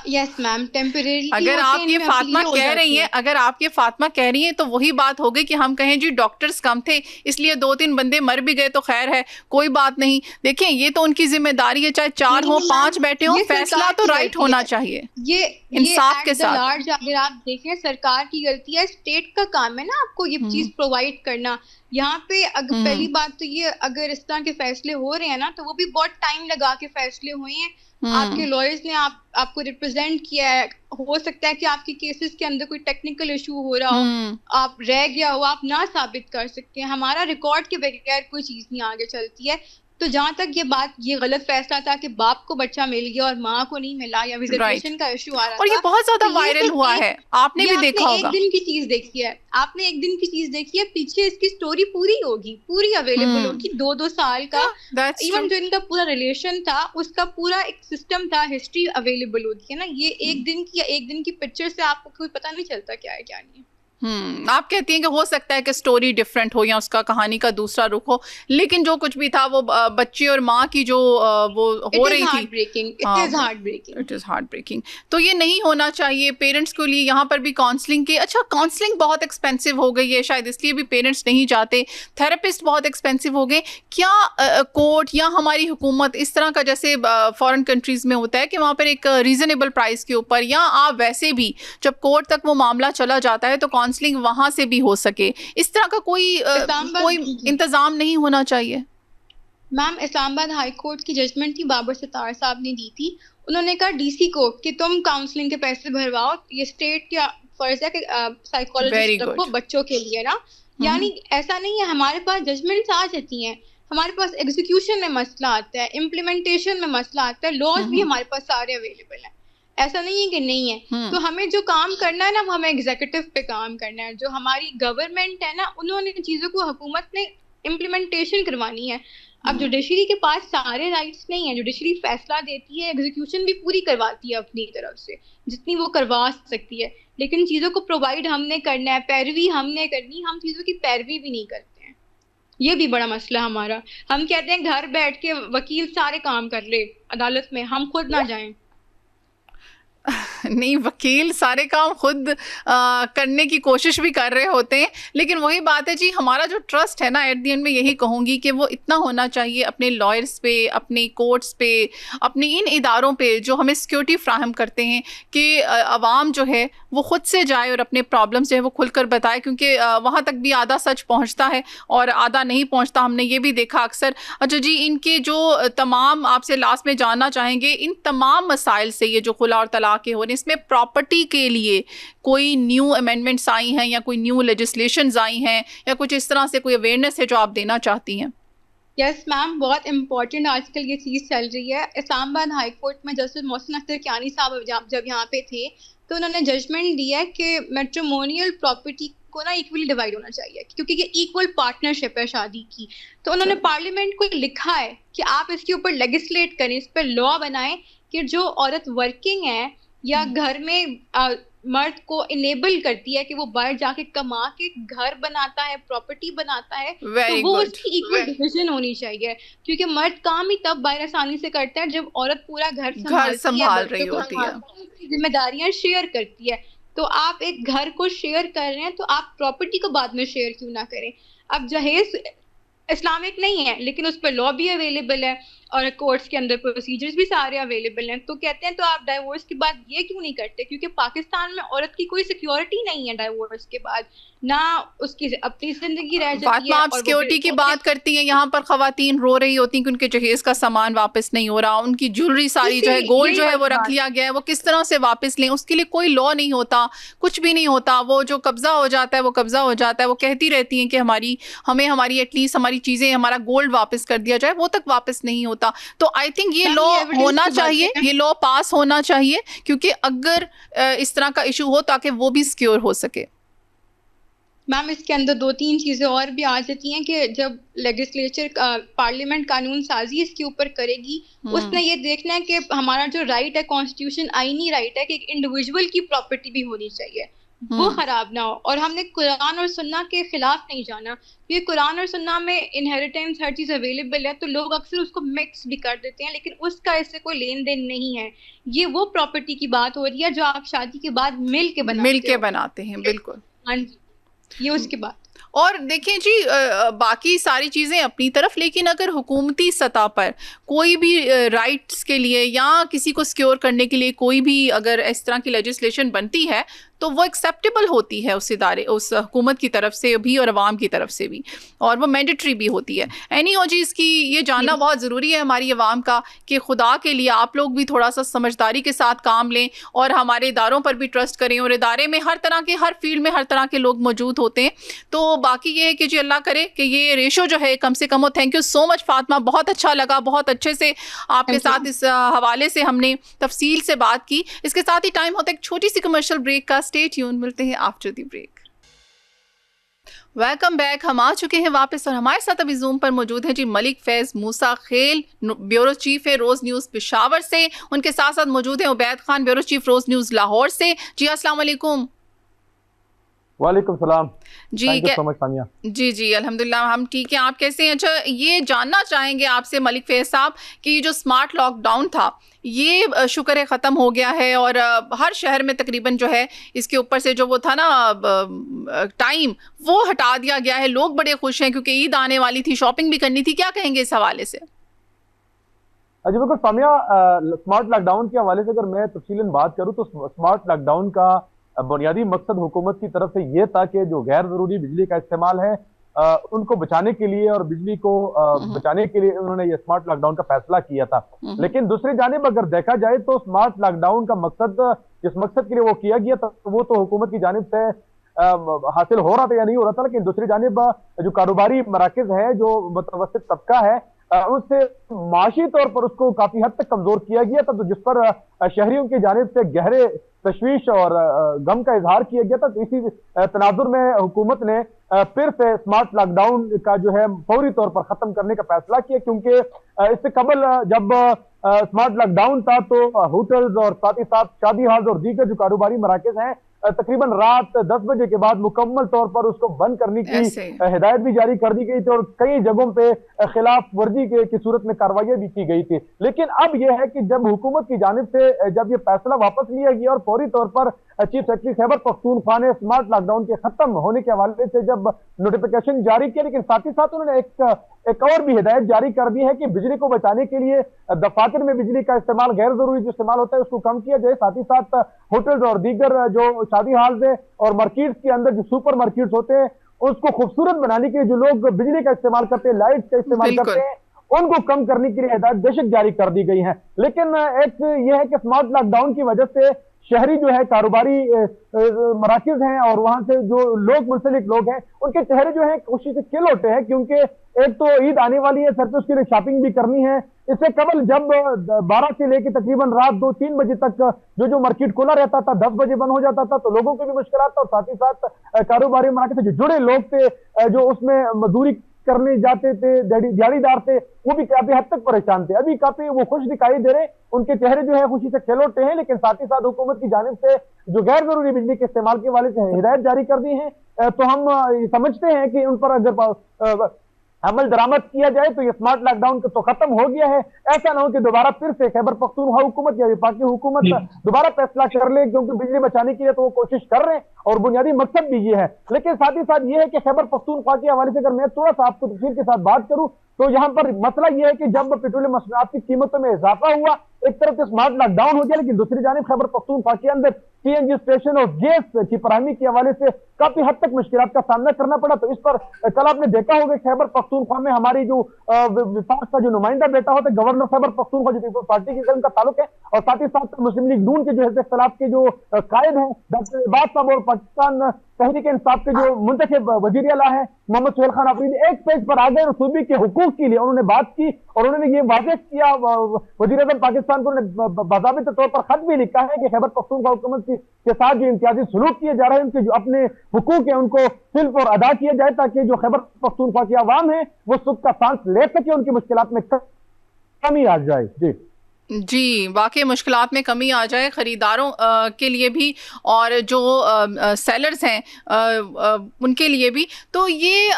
S4: यस मैम, टेम्परेरी
S1: अगर आप ये फातिमा कह रही हैं, अगर आप ये फातिमा कह रही हैं, तो वही बात हो गई कि हम कहें जी डॉक्टर्स कम थे इसलिए 2-3 बंदे मर भी गए तो खैर है, कोई बात नहीं। देखें, ये तो उनकी जिम्मेदारी है, चाहे 4 हो 5 बैठे हो, फैसला तो राइट होना चाहिए,
S4: ये
S1: इंसाफ के साथ।
S4: अगर आप देखें, सरकार की गलती है, स्टेट का काम है ना आपको ये चीज प्रोवाइड करना। यहाँ पे अगर पहली बात तो ये, अगर इस तरह के फैसले हो रहे हैं ना, तो वो भी बहुत टाइम लगा के फैसले हुए हैं, आपके लॉयर्स ने आपको रिप्रेजेंट किया है, हो सकता है कि आपके केसेस के अंदर कोई टेक्निकल इशू हो रहा हो, आप रह गया हो, आप ना साबित कर सकते हैं, हमारा रिकॉर्ड के बगैर कोई चीज नहीं आगे चलती है। तो जहाँ तक ये बात, ये गलत फैसला था कि बाप को बच्चा मिल गया और माँ को नहीं मिला, या विजिटेशन का इशू आ रहा था,
S1: और ये बहुत ज्यादा वायरल हुआ है, आपने भी देखा होगा।
S4: एक दिन की चीज देखी है आपने, एक दिन की चीज देखी है, पीछे इसकी स्टोरी पूरी होगी, पूरी अवेलेबल होगी, 2-2 साल का, इवन जो इनका पूरा रिलेशन था उसका पूरा एक सिस्टम था, हिस्ट्री अवेलेबल होती है ना। ये एक दिन की पिक्चर से आपको कोई पता नहीं चलता क्या है क्या नहीं है।
S1: आप कहती हैं कि हो सकता है कि स्टोरी डिफरेंट हो या उसका कहानी का दूसरा रुख हो, लेकिन जो कुछ भी था वो बच्चे और माँ की जो वो हो रही थी, इट इज़ हार्ट ब्रेकिंग। तो ये नहीं होना चाहिए पेरेंट्स के लिए। यहाँ पर भी काउंसलिंग के, अच्छा काउंसलिंग बहुत एक्सपेंसिव हो गई है, शायद इसलिए भी पेरेंट्स नहीं जाते। थेरेपिस्ट बहुत एक्सपेंसिव हो गए। क्या कोर्ट या हमारी हुकूमत इस तरह का, जैसे फॉरेन कंट्रीज़ में होता है कि वहाँ पर एक रीज़नेबल प्राइस के ऊपर, या आप वैसे भी जब कोर्ट तक वो मामला चला जाता है तो काउंसलिंग वहां से भी हो सके, इस तरह का कोई इंतजाम नहीं होना चाहिए?
S4: मैम, इस्लामाबाद हाई कोर्ट की जजमेंट थी, बाबर सत्तार साहब ने दी थी। उन्होंने कहा डीसी को कि तुम काउंसलिंग के पैसे भरवाओ, ये स्टेट का फर्ज है कि साइकोलॉजिस्ट रखो बच्चों के लिए ना। यानी ऐसा नहीं है, हमारे पास जजमेंट्स आ जाती हैं, हमारे पास एग्जीक्यूशन में मसला आता है, इम्प्लीमेंटेशन में मसला आता है, लॉज भी हमारे पास सारे अवेलेबल हैं, ऐसा नहीं है कि नहीं है। तो हमें जो काम करना है ना, वो हमें एग्जीक्यूटिव पे काम करना है। जो हमारी गवर्नमेंट है ना, उन्होंने चीज़ों को, हुकूमत ने इम्प्लीमेंटेशन करवानी है। अब जुडिशरी के पास सारे राइट्स नहीं है, जुडिशरी फैसला देती है, एग्जीक्यूशन भी पूरी करवाती है अपनी तरफ से जितनी वो करवा सकती है, लेकिन चीज़ों को प्रोवाइड हमने करना है, पैरवी हमने करनी, हम चीज़ों की पैरवी भी नहीं करते हैं। ये भी बड़ा मसला हमारा। हम कहते हैं घर बैठ के वकील सारे काम कर ले अदालत में, हम खुद ना जाएं।
S1: नहीं, वकील सारे काम खुद करने की कोशिश भी कर रहे होते हैं, लेकिन वही बात है जी, हमारा जो ट्रस्ट है ना, एट द एंड में यही कहूँगी कि वो इतना होना चाहिए अपने लॉयर्स पे, अपने कोर्ट्स पे, अपने इन इदारों पे जो हमें सिक्योरिटी फ्राहम करते हैं कि अवाम जो है वो खुद से जाए और अपने प्रॉब्लम्स जो है वो खुलकर बताए, क्योंकि वहाँ तक भी आधा सच पहुँचता है और आधा नहीं पहुँचता, हमने ये भी देखा अक्सर। अच्छा जी, इनके जो तमाम, आपसे लास्ट में जानना चाहेंगे, इन तमाम मसाइल से, ये जो खुला और तलाक के हो रहे, इसमें प्रॉपर्टी के लिए कोई न्यू अमेंडमेंट्स आई हैं या कोई न्यू लेजिस्लेशंस आई हैं या कुछ इस तरह से कोई अवेयरनेस है जो आप देना चाहती हैं?
S4: यस मैम, बहुत इम्पोर्टेंट आजकल ये चीज़ चल रही है। इस्लामाबाद हाई कोर्ट में जस्टिस मोहसिन अख्तर कियानी साहब जब यहाँ पे थे तो उन्होंने जजमेंट दिया है कि मैट्रिमोनियल प्रॉपर्टी को ना इक्वली डिवाइड होना चाहिए, क्योंकि ये इक्वल पार्टनरशिप है शादी की। तो उन्होंने पार्लियामेंट को लिखा है कि आप इसके ऊपर लेजिस्लेट करें, इस पर लॉ बनाएं कि जो औरत वर्किंग है या घर में मर्द को इनेबल करती है कि वो बाहर जाके कमा के घर बनाता है, प्रॉपर्टी बनाता है, तो वो उसकी इक्वल डिवीजन होनी चाहिए। क्योंकि मर्द काम ही तब बाहर आसानी से करता है जब औरत पूरा घर
S1: संभाल रही होती है,
S4: जिम्मेदारियां शेयर करती है। तो आप एक घर को शेयर कर रहे हैं तो आप प्रॉपर्टी को बाद में शेयर क्यों ना करें। अब जहेज इस्लामिक नहीं है, लेकिन उस पर लॉ भी अवेलेबल है और कोर्ट्स के अंदर प्रोसीजर्स भी सारे अवेलेबल हैं। तो कहते हैं तो आप डाइवोर्स के बाद ये क्यों नहीं करते, क्योंकि पाकिस्तान में औरत की कोई सिक्योरिटी नहीं है डाइवोर्स के बाद, ना उसकी अपनी जिंदगी रह जाती है।
S1: आप सिक्योरिटी की बात करती हैं, यहाँ पर खवातीन रो रही होती हैं कि उनके जहेज का सामान वापस नहीं हो रहा, उनकी ज्वेलरी सारी जो है, गोल्ड जो है वो रख लिया गया है, वो किस तरह से वापस लें, उसके लिए कोई लॉ नहीं होता, कुछ भी नहीं होता। वो जो कब्जा हो जाता है वो कब्जा हो जाता है। वो कहती रहती हैं कि हमारी एटलीस्ट हमारी चीजें, हमारा गोल्ड वापस कर दिया जाए, वो तक वापस नहीं होता। तो आई थिंक ये लॉ होना चाहिए, ये लॉ पास होना चाहिए, क्योंकि अगर इस तरह का इशू हो ताकि वो भी सिक्योर हो सके।
S4: मैम, इसके अंदर 2-3 चीज़ें और भी आ जाती हैं कि जब लेजिस्लेचर पार्लियामेंट कानून साजी इसके ऊपर करेगी, उसने ये देखना है कि हमारा जो राइट है, कॉन्स्टिट्यूशन आईनी राइट है कि एक इंडिविजुअल की प्रॉपर्टी भी होनी चाहिए, वो खराब ना हो। और हमने कुरान और सुन्ना के खिलाफ नहीं जाना, क्योंकि कुरान और सुन्ना में इनहेरिटेंस हर चीज़ अवेलेबल है, तो लोग अक्सर उसको मिक्स भी कर देते हैं, लेकिन उसका इससे कोई लेन देन नहीं है। ये वो प्रॉपर्टी की बात हो रही है जो आप शादी के बाद मिल के
S1: बनाते हैं। बिल्कुल,
S4: हाँ जी, ये उसके बाद।
S1: और देखिए जी, बाकी सारी चीज़ें अपनी तरफ, लेकिन अगर हुकूमती सतह पर कोई भी राइट्स के लिए या किसी को सिक्योर करने के लिए कोई भी अगर इस तरह की लेजिस्लेशन बनती है तो वो एक्सेप्टेबल होती है उस इदारे, उस हुकूमत की तरफ से भी और अवाम की तरफ से भी, और वो मैंडेटरी भी होती है। एनीहो जी, इसकी ये जानना बहुत ज़रूरी है हमारी अवाम का कि खुदा के लिए आप लोग भी थोड़ा सा समझदारी के साथ काम लें और हमारे इदारों पर भी ट्रस्ट करें। और इदारे में हर तरह के, हर फील्ड में हर तरह के लोग मौजूद होते हैं। तो बाकी ये है कि जी अल्लाह करे कि ये रेशो जो है कम से कम हो। Thank you so much Fatima, बहुत अच्छा लगा, बहुत अच्छे से आपके साथ इस हवाले से हमने तफसील से बात की। इसके साथ ही टाइम होता है एक छोटी सी कमर्शियल ब्रेक का। स्टे ट्यून, मिलते हैं after the break. Welcome back, हम आ चुके हैं वापस और हमारे साथ अभी जूम पर मौजूद हैं जी मलिक फैज मूसा खेल, ब्यूरो चीफ है रोज न्यूज़ पेशावर से। उनके साथ साथ मौजूद हैं Ubaid Khan, bureau chief Roze news Lahore से। जी अस्सलाम वालेकुम।
S5: वालेकुम सलाम।
S1: जी
S5: thank you so much Samia.
S1: जी अल्हम्दुलिल्लाह हम ठीक हैं। आप कैसे हैं? अच्छा, ये जानना चाहेंगे आपसे मलिक फैज साहब कि जो स्मार्ट लॉकडाउन था ये शुक्र है ख़त्म हो गया है और हर शहर में तकरीबन जो है इसके ऊपर से जो वो था ना टाइम वो हटा दिया गया है। लोग बड़े खुश हैं क्योंकि ईद आने वाली थी, शॉपिंग भी करनी थी। क्या कहेंगे इस हवाले से?
S5: जी बिल्कुल सामिया, स्मार्ट लॉकडाउन के हवाले से अगर मैं तफसीलन बात करूं तो स्मार्ट लॉकडाउन का बुनियादी मकसद हुकूमत की तरफ से ये था कि जो गैर जरूरी बिजली का इस्तेमाल है उनको बचाने के लिए और बिजली को बचाने के लिए उन्होंने ये स्मार्ट लॉकडाउन का फैसला किया था। लेकिन दूसरी जानिब अगर देखा जाए तो स्मार्ट लॉकडाउन का मकसद, जिस मकसद के लिए वो किया गया था वो तो हुकूमत की जानिब से हासिल हो रहा था या नहीं हो रहा था, लेकिन दूसरी जानिब जो कारोबारी मराकज है, जो मुतवस्सित तबका है, उससे माशी तौर पर उसको काफी हद तक कमजोर किया गया था, तो जिस पर शहरियों की जानिब से गहरे तशवीश और गम का इजहार किया गया था। तो इसी तनाजुर में हुकूमत ने फिर से स्मार्ट लॉकडाउन का जो है फौरी तौर पर खत्म करने का फैसला किया, क्योंकि इससे कबल जब स्मार्ट लॉकडाउन था तो होटल्स और साथ ही साथ शादी हाल और दीगर जो कारोबारी मराकज हैं तकरीबन रात 10 बजे के बाद मुकम्मल तौर पर उसको बंद करने की हिदायत भी जारी कर दी गई थी और कई जगहों पे खिलाफ वर्जी की सूरत में कार्रवाई भी की गई थी। लेकिन अब यह है कि जब हुकूमत की जानिब से जब ये फैसला वापस लिया गया और फौरी तौर पर चीफ सेक्रेटरी खैबर पख्तूनख्वा ने स्मार्ट लॉकडाउन के खत्म होने के हवाले से जब नोटिफिकेशन जारी किया, लेकिन साथ ही साथ उन्होंने एक और भी हिदायत जारी कर दी है कि बिजली को बचाने के लिए दफातर में बिजली का इस्तेमाल, गैर जरूरी जो इस्तेमाल होता है उसको कम किया जाए। साथ ही साथ होटल्स और दीगर जो शादी हाल है और मार्केट्स के अंदर जो सुपर मार्केट्स होते हैं उसको खूबसूरत बनाने के लिए जो लोग बिजली का इस्तेमाल करते हैं, लाइट का इस्तेमाल करते हैं, उनको कम करने के लिए हिदायत बेशक जारी कर दी गई है। लेकिन एक यह है कि स्मार्ट लॉकडाउन की वजह से शहरी जो है कारोबारी मराकज हैं और वहां से जो लोग मुंसलिक लोग हैं उनके चेहरे जो है खुशी से खिल उठे हैं, क्योंकि एक तो ईद आने वाली है, सर पे उसके लिए शॉपिंग भी करनी है। इससे कबल जब 12 से लेकर तकरीबन रात 2-3 बजे तक जो मार्केट खुला रहता था, 10 बजे बंद हो जाता था, तो लोगों को भी मुश्किल था और साथ ही साथ कारोबारी मराकज से जो जुड़े लोग थे, जो उसमें मजदूरी करने जाते थे, दिहाड़ीदार थे, वो भी काफी हद तक परेशान थे। अभी काफी वो खुश दिखाई दे रहे, उनके चेहरे जो है खुशी से खिल उठे हैं। लेकिन साथ ही साथ हुकूमत की जानिब से जो गैर जरूरी बिजली के इस्तेमाल के वाले से हिदायत जारी कर दी है, तो हम समझते हैं कि उन पर अगर अमल दरामद किया जाए तो ये स्मार्ट लॉकडाउन तो खत्म हो गया है। ऐसा ना हो कि दोबारा फिर से खैबर पख्तूनख्वा हुकूमत या वफाकी हुकूमत दोबारा फैसला कर ले, क्योंकि बिजली बचाने के लिए तो वो कोशिश कर रहे हैं और बुनियादी मकसद भी ये है। लेकिन साथ ही साथ ये है कि खैबर पख्तूनख्वा के हवाले से अगर मैं थोड़ा सा आपको तफसील के साथ बात करूं तो यहाँ पर मसला यह है कि जब पेट्रोलियम मसनूआत की कीमतों में इजाफा हुआ, एक तरफ से स्मार्ट लॉकडाउन हो गया, लेकिन दूसरी जानिब खैबर पख्तूनख्वा के अंदर सीएनजी स्टेशन और गैस की फराहमी के हवाले से काफी हद तक मुश्किलात का सामना करना पड़ा। तो इस पर कल आपने देखा होगा खैबर पख्तूनख्वा में हमारी जो विफाक का जो नुमाइंदा बैठा होता है, गवर्नर खैबर पख्तूनख्वा जो पीपल्स पार्टी के उनका ताल्लुक है, और साथ ही साथ मुस्लिम लीग नून के जो है इख्तिलाफ के जो कायद हैं डॉक्टर इबाद साहब और पाकिस्तान तहरीक इंसाफ के जो मुंतखब वजीर आला है मोहम्मद सुहेल खान अफरीदी, एक पेज पर आ गए और सूबे के हुकूक के लिए उन्होंने बात की और उन्होंने ये वाज़ेह किया, वजीर आज़म पाकिस्तान को बाज़ाबिता तौर पर खत भी लिखा है कि खैबर पख्तूनख्वा हुकूमत के साथ जो इम्तियाजी सलूक किए जा रहे हैं, उनके जो अपने हुकूक है उनको सिर्फ और अदा किया जाए, ताकि जो खैबर पख्तूनख्वा की आवाम है वो सुख का सांस ले सके, उनकी मुश्किलात में कमी आ जाए।
S1: जी वाकई मुश्किलात में कमी आ जाए खरीदारों के लिए भी और जो सेलर्स हैं उनके लिए भी। तो ये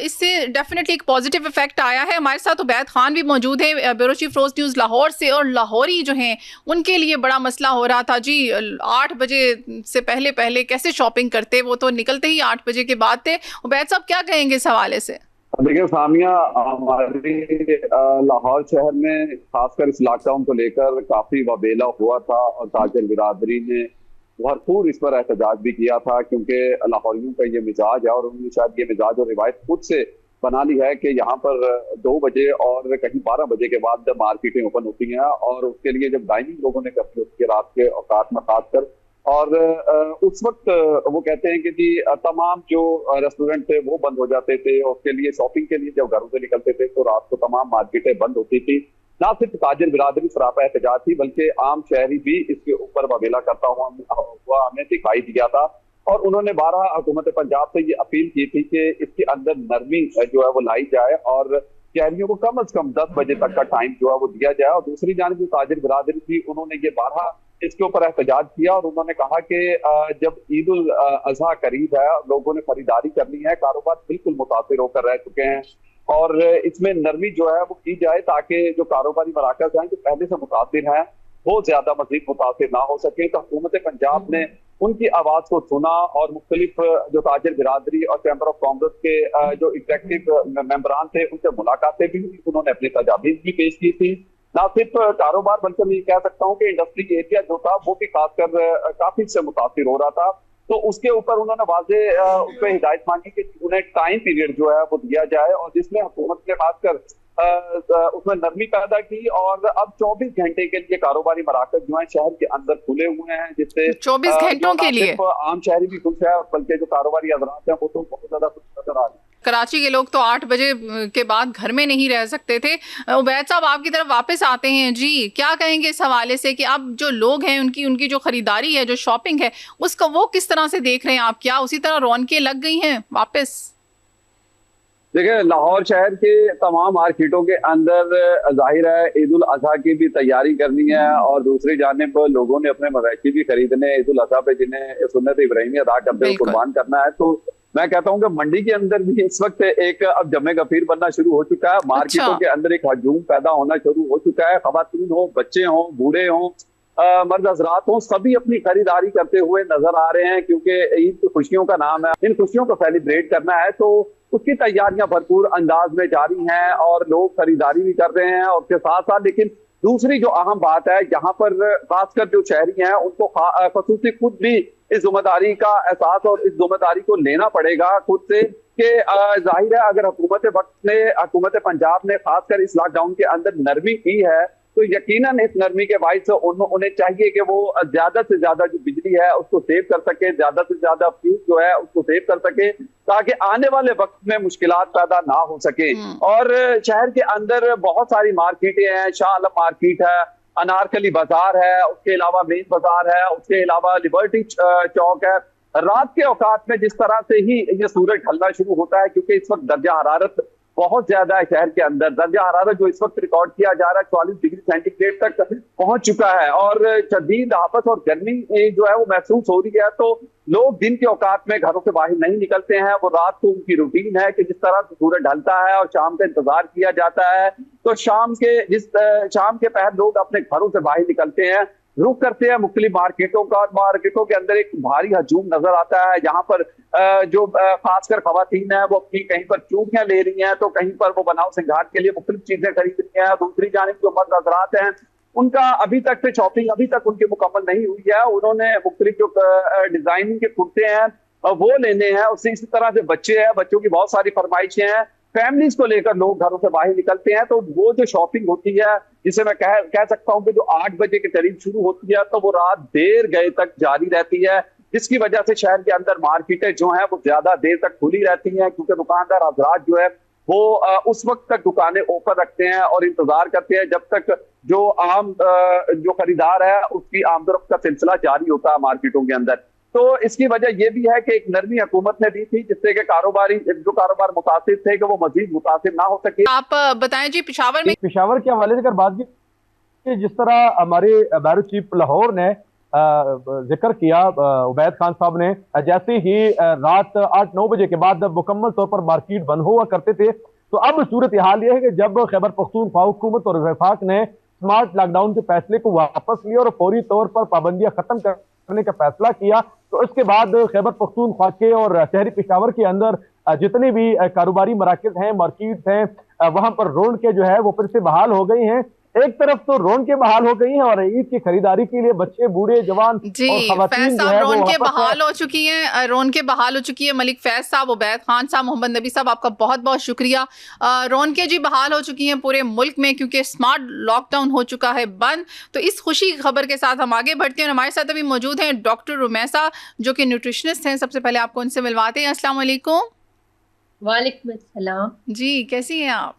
S1: इससे डेफिनेटली एक पॉजिटिव इफेक्ट आया है। हमारे साथ उबैद खान भी मौजूद है, bureau chief Roze news Lahore से, और लाहौरी जो हैं उनके लिए बड़ा मसला हो रहा था जी। 8 बजे से पहले पहले कैसे शॉपिंग करते, वो तो निकलते ही 8 बजे के बाद थे। उबैद साहब क्या कहेंगे इस हवाले से?
S6: देखिए सामिया, हमारे लाहौर शहर में खासकर इस लॉकडाउन को लेकर काफी वबेला हुआ था और ताजिर बिरादरी ने भरपूर इस पर एहतजाज भी किया था, क्योंकि लाहौरियों का ये मिजाज है और उन्होंने शायद ये मिजाज और रिवायत खुद से बना ली है कि यहाँ पर 2 बजे और कहीं 12 बजे के बाद जब मार्केटें ओपन होती हैं और उसके लिए जब डाइनिंग लोगों ने करती होती है रात के औकात में खासकर, और उस वक्त वो कहते हैं कि जी तमाम जो रेस्टोरेंट थे वो बंद हो जाते थे, और उसके लिए शॉपिंग के लिए जब घरों से निकलते थे तो रात को तमाम मार्केटें बंद होती थी। ना सिर्फ ताजिर बिरादरी सरापा एहतजाज थी, बल्कि आम शहरी भी इसके ऊपर वबेला करता हुआ हमें दिखाई दिया था। और उन्होंने 12 हुकूमत पंजाब से ये अपील की थी कि इसके अंदर नरमी जो है वो लाई जाए और शहरियों को कम से कम 10 बजे तक का टाइम जो है वो दिया जाए। और दूसरी जानिब जो ताजिर बिरादरी थी उन्होंने ये 12 इसके ऊपर एहतजाज किया और उन्होंने कहा कि जब ईद उल अजहा करीब है, लोगों ने खरीदारी करनी है, कारोबार बिल्कुल मुतासिर होकर रह चुके हैं और इसमें नरमी जो है वो की जाए ताकि जो कारोबारी मराकज हैं जो पहले से मुतासिर हैं वो ज्यादा मजीद मुतासिर ना हो सके। तो हुकूमत पंजाब ने उनकी आवाज को सुना और मुख्तलिफ जो ताजिर बिरादरी और चैम्बर ऑफ कॉमर्स के जो एग्जीक्यूटिव मेंबरान थे उनसे मुलाकातें भी हुई, उन्होंने अपनी तजावीज भी पेश की थी। ना सिर्फ कारोबार बल्कि मैं कह सकता हूँ कि इंडस्ट्री एरिया जो था वो भी खासकर काफी से मुतासिर हो रहा था। तो उसके ऊपर उन्होंने वाजे उस पर हिदायत मांगी कि उन्हें टाइम पीरियड जो है वो दिया जाए और जिसमें हुकूमत ने खासकर उसमें नरमी पैदा की और अब 24 घंटे के लिए कारोबारी मराकज जो है शहर के अंदर खुले हुए हैं, जिससे
S1: 24 घंटों के लिए
S6: आम शहरी भी खुश है बल्कि जो कारोबारी हजरात हैं वो तो बहुत ज्यादा खुश नजर आ रहे हैं।
S1: कराची के लोग तो 8 बजे के बाद घर में नहीं रह सकते थे। उबैद साहब आपकी तरफ वापस आते हैं जी, क्या कहेंगे इस हवाले से कि अब जो लोग हैं उनकी जो खरीदारी है, जो शॉपिंग है, उसको वो किस तरह से देख रहे हैं आप? क्या उसी तरह रौनकें लग गई हैं वापस?
S6: देखिए, लाहौर शहर के तमाम मार्केटों के अंदर जाहिर है ईद उल अजहा की भी तैयारी करनी है और दूसरी जानिब लोगों ने अपने मवेशी भी खरीदने ईद उल अजहा पे जिन्हें सुन्नत इब्राहिमी अदा करते हुए कुर्बान करना है। तो मैं कहता हूं कि मंडी के अंदर भी इस वक्त एक अब जमे गफीर बनना शुरू हो चुका है। मार्केटों के अंदर एक हजूम पैदा होना शुरू हो चुका है। खवातीन हो, बच्चे हो, बूढ़े हो, मर्द हजरात हो, सभी अपनी खरीदारी करते हुए नजर आ रहे हैं क्योंकि ईद खुशियों का नाम है। इन खुशियों को सेलिब्रेट करना है तो उसकी तैयारियां भरपूर अंदाज में जारी हैं और लोग खरीदारी भी कर रहे हैं और उसके साथ साथ लेकिन दूसरी जो अहम बात है यहाँ पर खासकर जो शहरी हैं उनको खसूसी खुद भी इस जिम्मेदारी का एहसास और इस जिम्मेदारी को लेना पड़ेगा खुद से कि जाहिर है अगर हुकूमत पंजाब ने खासकर इस लॉकडाउन के अंदर नरमी की है तो यकीनन इस नरमी के बाइस उन्हें चाहिए कि वो ज्यादा से ज्यादा जो बिजली है उसको सेव कर सके, ज्यादा से ज्यादा फ्यूल जो है उसको सेव कर सके ताकि आने वाले वक्त में मुश्किलात पैदा ना हो सके। और शहर के अंदर बहुत सारी मार्केटें हैं, शाह आलम मार्केट है, अनारकली बाजार है, उसके अलावा मेन बाजार है, उसके अलावा लिबर्टी चौक है। रात के औकात में जिस तरह से ही ये सूरज ढलना शुरू होता है क्योंकि इस वक्त दर्जा हरारत बहुत ज्यादा है शहर के अंदर, दर्जा हरारत जो इस वक्त रिकॉर्ड किया जा रहा है 44 डिग्री सेंटीग्रेड तक पहुंच चुका है और शदीद आपस और गर्मी जो है वो महसूस हो रही है। तो लोग दिन के औकात में घरों से बाहर नहीं निकलते हैं, वो रात को उनकी रूटीन है कि जिस तरह से सूरज ढलता है और शाम का इंतजार किया जाता है तो शाम के पहर लोग अपने घरों से बाहर निकलते हैं, रुक करते हैं मुख्तलिफ मार्केटों का और मार्केटों के अंदर एक भारी हजूम नजर आता है। यहाँ पर जो खासकर खवातीन है वो अपनी कहीं पर चूड़ियां ले रही हैं तो कहीं पर वो बनाव सिंगार के लिए मुख्तलिफ चीजें खरीद रही हैं। दूसरी जानिब जो मर्द हजरात हैं उनका अभी तक से शॉपिंग अभी तक उनकी मुकम्मल नहीं हुई है, उन्होंने मुख्तलिफ जो डिजाइनिंग के कुर्ते हैं वो लेने हैं। उसी इसी तरह से बच्चे हैं, बच्चों की बहुत सारी फरमाइशें हैं, फैमिलीज को लेकर लोग घरों से बाहर निकलते हैं। तो वो जो शॉपिंग होती है जिसे मैं कह सकता हूँ कि जो 8 बजे के करीब शुरू होती है तो वो रात देर गए तक जारी रहती है, जिसकी वजह से शहर के अंदर मार्केटें जो हैं वो ज्यादा देर तक खुली रहती हैं क्योंकि दुकानदार हजरात जो है वो उस वक्त तक दुकानें ओपन रखते हैं और इंतजार करते हैं जब तक जो आम जो खरीदार है उसकी आमदरफ्त का सिलसिला जारी होता है मार्केटों के अंदर। तो इसकी वजह यह भी है कि एक नरमी हुकूमत ने दी थी जिससे कि कारोबार मुतासिर थे कि वो मजीद मुतासिर ना हो सके।
S1: आप बताएं जी
S5: पेशावर के हवाले से अगर बात की जिस तरह हमारे ब्यूरो चीफ लाहौर ने जिक्र किया उबैद खान साहब ने, जैसे ही रात 8-9 बजे के बाद मुकम्मल तौर पर मार्केट बंद हुआ करते थे तो अब सूरत हाल यह है कि जब खैबर पख्तूनख्वा हुकूमत और वफाक ने स्मार्ट लॉकडाउन के फैसले को वापस लिया और फौरी तौर पर पाबंदियां खत्म करने का फैसला किया तो इसके बाद खैबर पख्तूनख्वा के और शहरी पेशावर के अंदर जितने भी कारोबारी मराकज हैं, मार्केट हैं, वहां पर रौनकें जो है वो फिर से बहाल हो गई हैं। एक तरफ तो रौनकें बहाल हो गई हैं और ईद की खरीदारी के लिए बच्चे, बूढ़े, जवान और खवातीन जो है
S1: रौनकें बहाल हो चुकी हैं। रौनकें बहाल हो चुकी है। मलिक फैज साहब, उबैद खान साहब, मोहम्मद नबी साहब, आपका बहुत बहुत शुक्रिया। रौनकें जी बहाल हो चुकी हैं पूरे मुल्क में क्योंकि स्मार्ट लॉकडाउन हो चुका है बंद। तो इस खुशी की खबर के साथ हम आगे बढ़ते हैं और हमारे साथ अभी मौजूद हैं डॉक्टर रुमैसा जो कि न्यूट्रिशनिस्ट हैं। सबसे पहले आपको उनसे मिलवाते हैं। अस्सलाम वालेकुम।
S7: वालेकुम अस्सलाम।
S1: जी, कैसी हैं आप?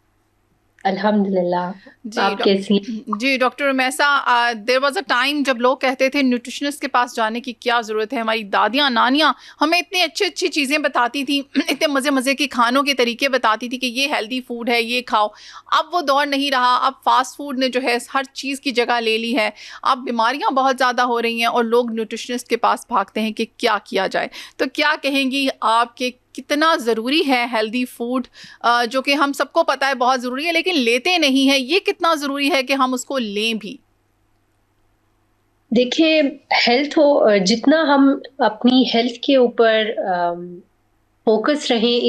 S7: अल्हम्दुलिल्लाह।
S1: जी
S7: आप कैसी हैं?
S1: जी doctor Umaisa, there was a time जब लोग कहते थे न्यूट्रिशनिस्ट के पास जाने की क्या ज़रूरत है, हमारी दादियाँ नानियाँ हमें इतनी अच्छी अच्छी चीज़ें बताती थी, इतने मज़े मज़े के खानों के तरीके बताती थी कि ये हेल्दी फूड है, ये खाओ। अब वो दौर नहीं रहा, अब फास्ट फूड ने जो है हर चीज़ की जगह ले ली है। अब बीमारियाँ बहुत ज़्यादा हो रही हैं और लोग न्यूट्रिशनिस्ट के पास भागते हैं कि क्या किया जाए। तो क्या कहेंगी आपके कितना ज़रूरी है हेल्दी फूड, जो कि हम सबको पता है बहुत ज़रूरी है लेकिन लेते नहीं है, ये कितना ज़रूरी है कि हम उसको लें भी?
S7: देखिए, हेल्थ हो, जितना हम अपनी हेल्थ के ऊपर फोकस रहें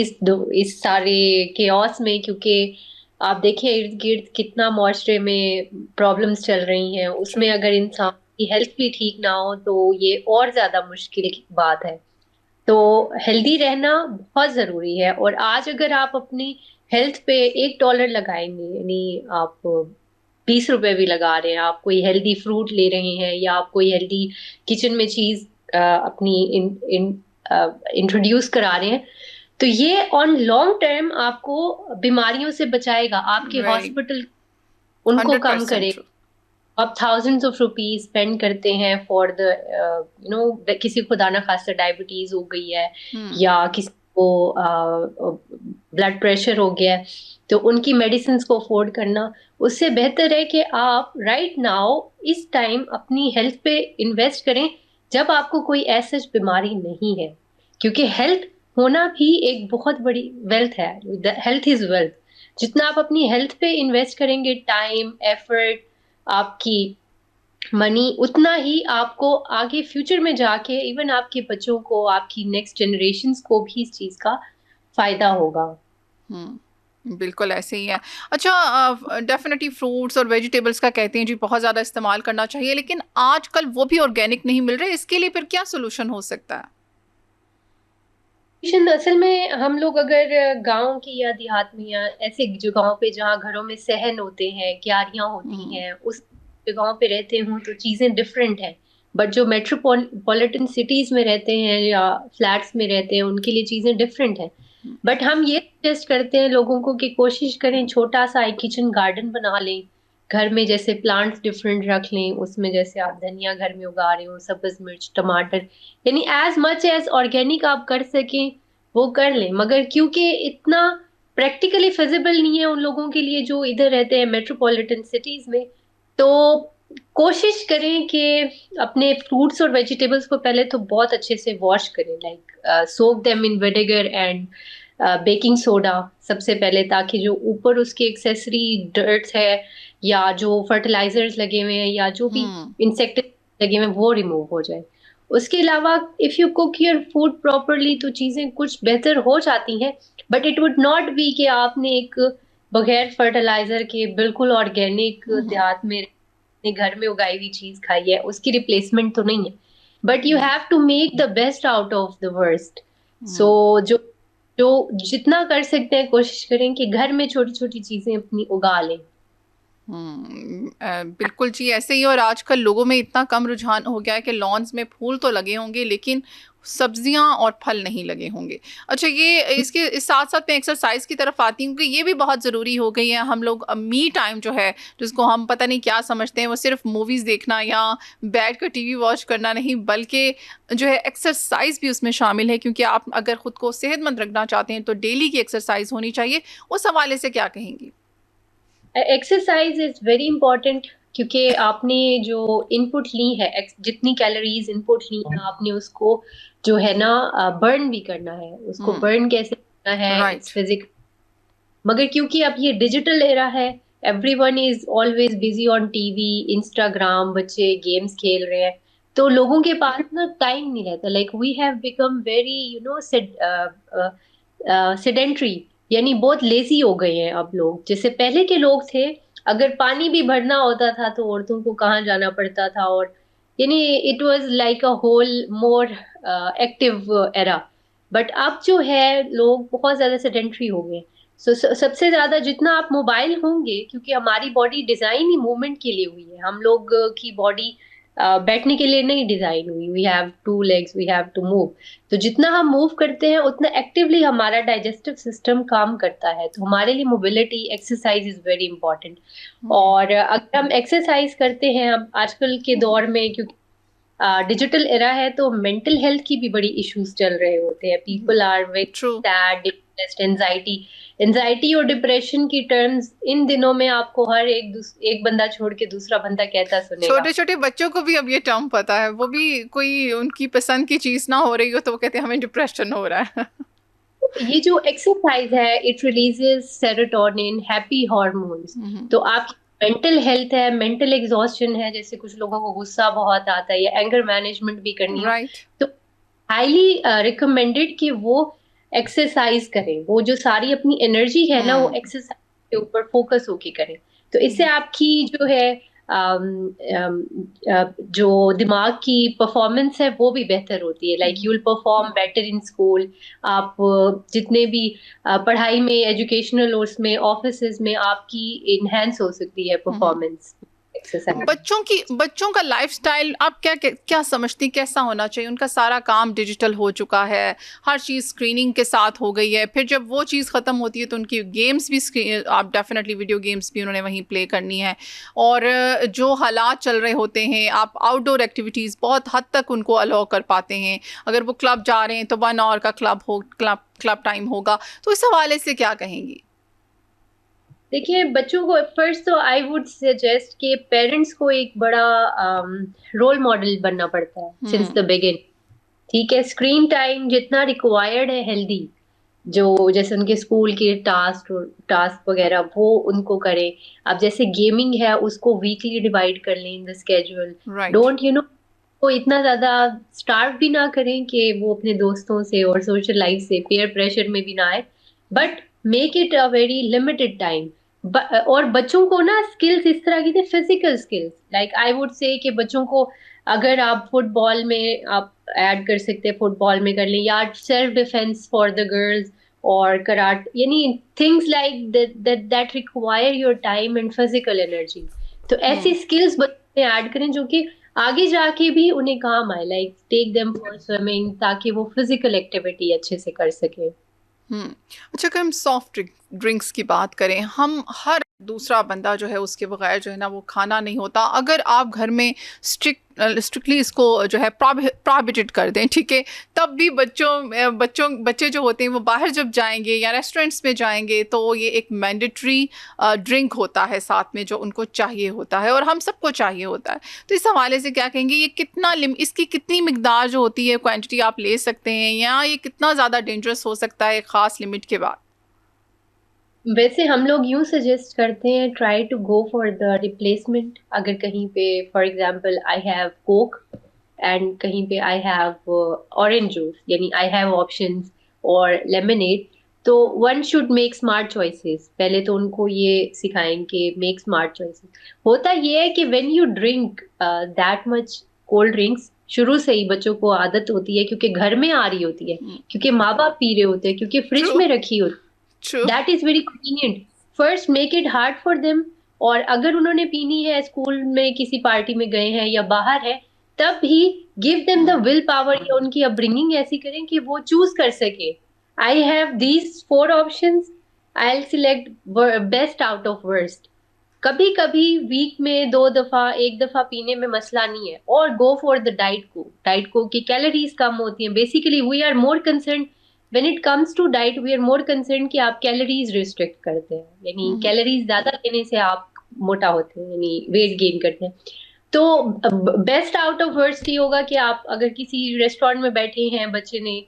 S7: इस सारे केओस में, क्योंकि आप देखिए इर्द गिर्द कितना मुआशरे में प्रॉब्लम्स चल रही हैं, उसमें अगर इंसान की हेल्थ भी ठीक ना हो तो ये और ज्यादा मुश्किल की बात है। तो हेल्दी रहना बहुत जरूरी है। और आज अगर आप अपनी हेल्थ पे $1 लगाएंगे, यानी आप 20 रुपए भी लगा रहे हैं, आप कोई हेल्दी फ्रूट ले रहे हैं या आप कोई हेल्दी किचन में चीज अपनी इंट्रोड्यूस करा रहे हैं, तो ये ऑन लॉन्ग टर्म आपको बीमारियों से बचाएगा, आपके
S1: राइट,
S7: हॉस्पिटल उनको कम
S1: 100%
S7: करेगा।
S1: ट्रू।
S7: आप थाउजेंड्स ऑफ रुपीज स्पेंड करते हैं फॉर द किसी को खुदा ना खास्ता डायबिटीज हो गई है
S1: हम्म।
S7: या किसी को ब्लड प्रेशर हो गया है, तो उनकी मेडिसिन को अफोर्ड करना, उससे बेहतर है कि आप राइट नाउ इस टाइम अपनी हेल्थ पे इन्वेस्ट करें जब आपको कोई ऐसी बीमारी नहीं है, क्योंकि हेल्थ होना भी एक बहुत बड़ी वेल्थ है। Health is wealth. जितना आप अपनी हेल्थ पे इन्वेस्ट करेंगे, टाइम, एफर्ट, आपकी मनी, उतना ही आपको आगे फ्यूचर में जाके इवन आपके बच्चों को, आपकी नेक्स्ट जनरेशन्स को भी इस चीज का फायदा होगा।
S1: बिल्कुल ऐसे ही है। अच्छा, डेफिनेटली फ्रूट्स और वेजिटेबल्स का कहते हैं जी बहुत ज़्यादा इस्तेमाल करना चाहिए, लेकिन आजकल वो भी ऑर्गेनिक नहीं मिल रहे, इसके लिए फिर क्या सोल्यूशन हो सकता है?
S7: असल में हम लोग अगर गांव की या देहात में या ऐसे जगहों पे जहाँ घरों में सहन होते हैं, क्यारियां होती
S1: हम्म।
S7: हैं, उस जगहों पे रहते हूँ तो चीजें डिफरेंट हैं। बट जो मेट्रोपॉलिटन सिटीज में रहते हैं या फ्लैट्स में रहते हैं, उनके लिए चीजें डिफरेंट हैं। बट हम ये सजेस्ट करते हैं लोगों को कि कोशिश करें छोटा सा एक किचन गार्डन बना लें घर में, जैसे प्लांट्स डिफरेंट रख लें, उसमें जैसे आप धनिया घर में उगा रहे हो, सब्ज मिर्च, टमाटर, यानी एज मच एज ऑर्गेनिक आप कर सकें वो कर लें। मगर क्योंकि इतना प्रैक्टिकली फिजिबल नहीं है उन लोगों के लिए जो इधर रहते हैं मेट्रोपॉलिटन सिटीज में, तो कोशिश करें कि अपने फ्रूट्स और वेजिटेबल्स को पहले तो बहुत अच्छे से वॉश करें, like soak them in vinegar and baking soda सबसे पहले, ताकि जो ऊपर उसके एक्सेसरी डर्ट्स है या जो फर्टिलाइजर्स लगे हुए हैं या जो भी
S1: हम्म।
S7: इंसेक्टिसाइड लगे हुए हैं वो रिमूव हो जाए। उसके अलावा if you cook your food properly तो चीजें कुछ बेहतर हो जाती हैं। But it would not be कि आपने एक बगैर फर्टिलाइजर के बिल्कुल ऑर्गेनिक देहात में अपने घर में उगाई हुई चीज खाई है, उसकी रिप्लेसमेंट तो नहीं है। But you have to make the best out of the worst. So जो जो जितना कर सकते हैं कोशिश करें कि घर में छोटी छोटी चीजें अपनी उगा लें।
S1: बिल्कुल जी ऐसे ही। और आजकल लोगों में इतना कम रुझान हो गया है कि लॉन्स में फूल तो लगे होंगे लेकिन सब्जियां और फल नहीं लगे होंगे। अच्छा, ये इसके इस साथ साथ मैं एक्सरसाइज की तरफ आती हूँ कि ये भी बहुत ज़रूरी हो गई है। हम लोग मी टाइम जो है, जिसको हम पता नहीं क्या समझते हैं, वो सिर्फ मूवीज़ देखना या बैठ कर टीवी वॉच करना नहीं, बल्कि जो है एक्सरसाइज भी उसमें शामिल है, क्योंकि आप अगर ख़ुद को सेहतमंद रखना चाहते हैं तो डेली की एक्सरसाइज होनी चाहिए। उस हवाले से क्या कहेंगी?
S7: एक्सरसाइज इज वेरी इंपॉर्टेंट, क्योंकि आपने जो इनपुट ली है, जितनी कैलोरीज इनपुट ली है आपने उसको जो है ना बर्न भी करना है। उसको बर्न कैसे करना है, इट्स फिजिकल। मगर क्योंकि अब ये डिजिटल एरा है, everyone is always busy on TV, Instagram, बच्चे गेम्स खेल रहे हैं, तो लोगों के पास ना टाइम नहीं रहता। Like we have become very sedentary, यानी बहुत लेजी हो गए हैं अब लोग। जैसे पहले के लोग थे, अगर पानी भी भरना होता था तो औरतों को कहाँ जाना पड़ता था, और यानी it was like a whole more active era. But अब जो है लोग बहुत ज्यादा सेडेंट्री हो गए। सो सबसे ज्यादा जितना आप मोबाइल होंगे, क्योंकि हमारी बॉडी डिजाइन ही मूवमेंट के लिए हुई है, हम लोग की बॉडी बैठने के लिए नहीं डिजाइन हुई। We have 2 legs, we have to move. तो जितना हम मूव करते हैं उतना एक्टिवली हमारा डाइजेस्टिव सिस्टम काम करता है। तो हमारे लिए mobility exercise is very important. और अगर हम एक्सरसाइज करते हैं, अब आजकल के दौर में क्योंकि डिजिटल एरा है तो मेंटल हेल्थ की भी बड़ी इश्यूज चल रहे होते हैं। People are very sad, depressed, anxiety और डिप्रेशन की टर्म्स इन दिनों में आपको हर एक बंदा छोड़ के दूसरा बंदा कहता सुनेगा।
S1: छोटे छोटे बच्चों को भी अब ये टर्म पता है, वो भी कोई उनकी पसंद की चीज ना हो रही हो तो वो कहते हैं हमें डिप्रेशन हो रहा है।
S7: ये जो एक्सरसाइज है, it releases serotonin, happy hormones. तो आप मेंटल हेल्थ है, मेंटल एग्जॉस्शन है, जैसे कुछ लोगों को गुस्सा बहुत आता है या एंगर मैनेजमेंट भी करनी है, तो हाईली रिकमेंडेड कि वो एक्सरसाइज करें। वो जो सारी अपनी एनर्जी है ना, वो एक्सरसाइज के ऊपर फोकस होके करें। तो इससे आपकी जो है जो दिमाग की परफॉर्मेंस है वो भी बेहतर होती है। Like you will perform better in school. आप जितने भी पढ़ाई में, एजुकेशनल उसमें, ऑफिसेज में आपकी इनहेंस हो सकती है परफॉर्मेंस।
S1: बच्चों का लाइफस्टाइल आप क्या समझती, कैसा होना चाहिए? उनका सारा काम डिजिटल हो चुका है, हर चीज़ स्क्रीनिंग के साथ हो गई है। फिर जब वो चीज़ ख़त्म होती है तो उनकी गेम्स भी आप डेफिनेटली वीडियो गेम्स भी उन्होंने वहीं प्ले करनी है। और जो हालात चल रहे होते हैं, आप आउटडोर एक्टिविटीज़ बहुत हद तक उनको अलाउ कर पाते हैं। अगर वो क्लब जा रहे हैं तो 1 आवर का क्लब टाइम होगा। तो इस हवाले से क्या कहेंगी?
S7: देखिए, बच्चों को फर्स्ट तो आई वुड सजेस्ट कि पेरेंट्स को एक बड़ा रोल मॉडल बनना पड़ता है सिंस द बिगिन। ठीक है, स्क्रीन टाइम जितना रिक्वायर्ड है हेल्दी, जो जैसे उनके स्कूल के टास्क वगैरह वो उनको करें। अब जैसे गेमिंग है उसको वीकली डिवाइड कर लें इन द स्केड्यूल। डोंट वो इतना ज्यादा स्टार्ट भी ना करें कि वो अपने दोस्तों से और सोशल लाइफ से पेयर प्रेशर में भी ना आए, but make it a very limited time. और बच्चों को ना स्किल्स इस तरह की थे, physical skills, like I would say कि बच्चों को अगर आप फुटबॉल में आप ऐड कर सकते हैं, फुटबॉल में कर लें, या self defence for the girls और कराटे, यानी things like that require your time and physical energy. तो ऐसी स्किल्स बच्चों में ऐड करें जो कि आगे जाके भी उन्हें काम आए। Like take them for swimming, ताकि वो फिजिकल एक्टिविटी अच्छे से कर सके।
S1: अच्छा, अगर हम सॉफ्ट ड्रिंक्स की बात करें, हम हर दूसरा बंदा जो है उसके बगैर जो है ना वो खाना नहीं होता। अगर आप घर में स्ट्रिक्टली इसको जो है प्रोहिबिटेड कर दें, ठीक है, तब भी बच्चे जो होते हैं वो बाहर जब जाएंगे या रेस्टोरेंट्स में जाएंगे तो ये एक मैंडेटरी ड्रिंक होता है साथ में जो उनको चाहिए होता है और हम सबको चाहिए होता है। तो इस हवाले से क्या कहेंगे? ये इसकी कितनी मिकदार जो होती है, क्वांटिटी आप ले सकते हैं, या ये कितना ज़्यादा डेंजरस हो सकता है ख़ास लिमिट के बाद?
S7: वैसे हम लोग यूं सजेस्ट करते हैं, try to go for the replacement. अगर कहीं पे for example I have coke and कहीं पे आई हैव ऑरेंज जूस, यानी आई हैव ऑप्शंस, और लेमनेड, तो one should make smart choices. पहले तो उनको ये सिखाएं कि मेक स्मार्ट चॉइसेस। होता ये है कि when you drink that much cold drinks, शुरू से ही बच्चों को आदत होती है, क्योंकि घर में आ रही होती है, क्योंकि माँ बाप पी रहे होते हैं, क्योंकि फ्रिज में रखी होती है। That is very convenient. First make it hard for them. और अगर उन्होंने पीनी है, स्कूल में किसी पार्टी में गए हैं या बाहर है, तब भी give them the will power, या उनकी अपब्रिंगिंग ऐसी करें कि वो चूज कर सके। I have these 4 options. I'll select best out of worst. कभी कभी वीक में 2 दफा, 1 दफा पीने में मसला नहीं है। और go for the डाइट को की कैलोरीज कम होती हैं। Basically we are more concerned when it comes to diet, we are more concerned कि आप कैलोरीज रिस्ट्रिक्ट करते हैं, यानी कैलोरीज ज्यादा लेने से आप मोटा होते हैं, यानी वेट गेन करते हैं। तो बेस्ट आउट ऑफ वर्स्ट ये होगा कि आप अगर किसी रेस्टोरेंट में बैठे हैं, बच्चे ने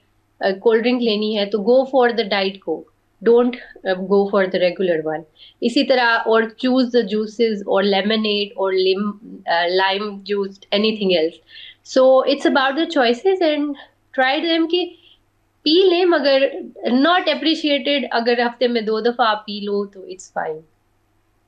S7: कोल्ड ड्रिंक लेनी है, तो गो for the diet Coke, don't go for the regular one. इसी तरह, और चूज द जूसेस और लेमनेड और lime juice, anything else. So it's about the choices and try them कि पी ले, मगर नॉट अप्रिशिएटेड। अगर हफ्ते में 2 दफा आप पी लो तो it's fine.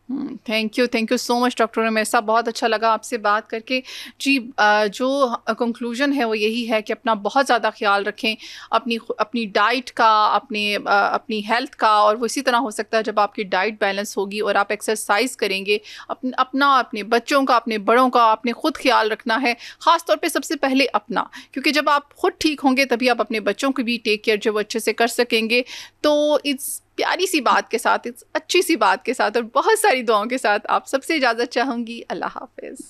S1: Thank you so much doctor Ramesa, बहुत अच्छा लगा आपसे बात करके जी। जो कंक्लूजन है वो यही है कि अपना बहुत ज़्यादा ख्याल रखें, अपनी डाइट का, अपनी हेल्थ का, और वो इसी तरह हो सकता है जब आपकी डाइट बैलेंस होगी और आप एक्सरसाइज करेंगे, अपने बच्चों का, अपने बड़ों का, आपने खुद ख्याल रखना है, ख़ास तौर पे सबसे पहले अपना, क्योंकि जब आप खुद ठीक होंगे तभी आप अपने बच्चों को भी टेक केयर जो वो अच्छे से कर सकेंगे। तो इस प्यारी सी बात के साथ, इस अच्छी सी बात के साथ और बहुत सारी दुआओं के साथ आप सबसे इजाज़त चाहूँगी। अल्लाह हाफ़िज़।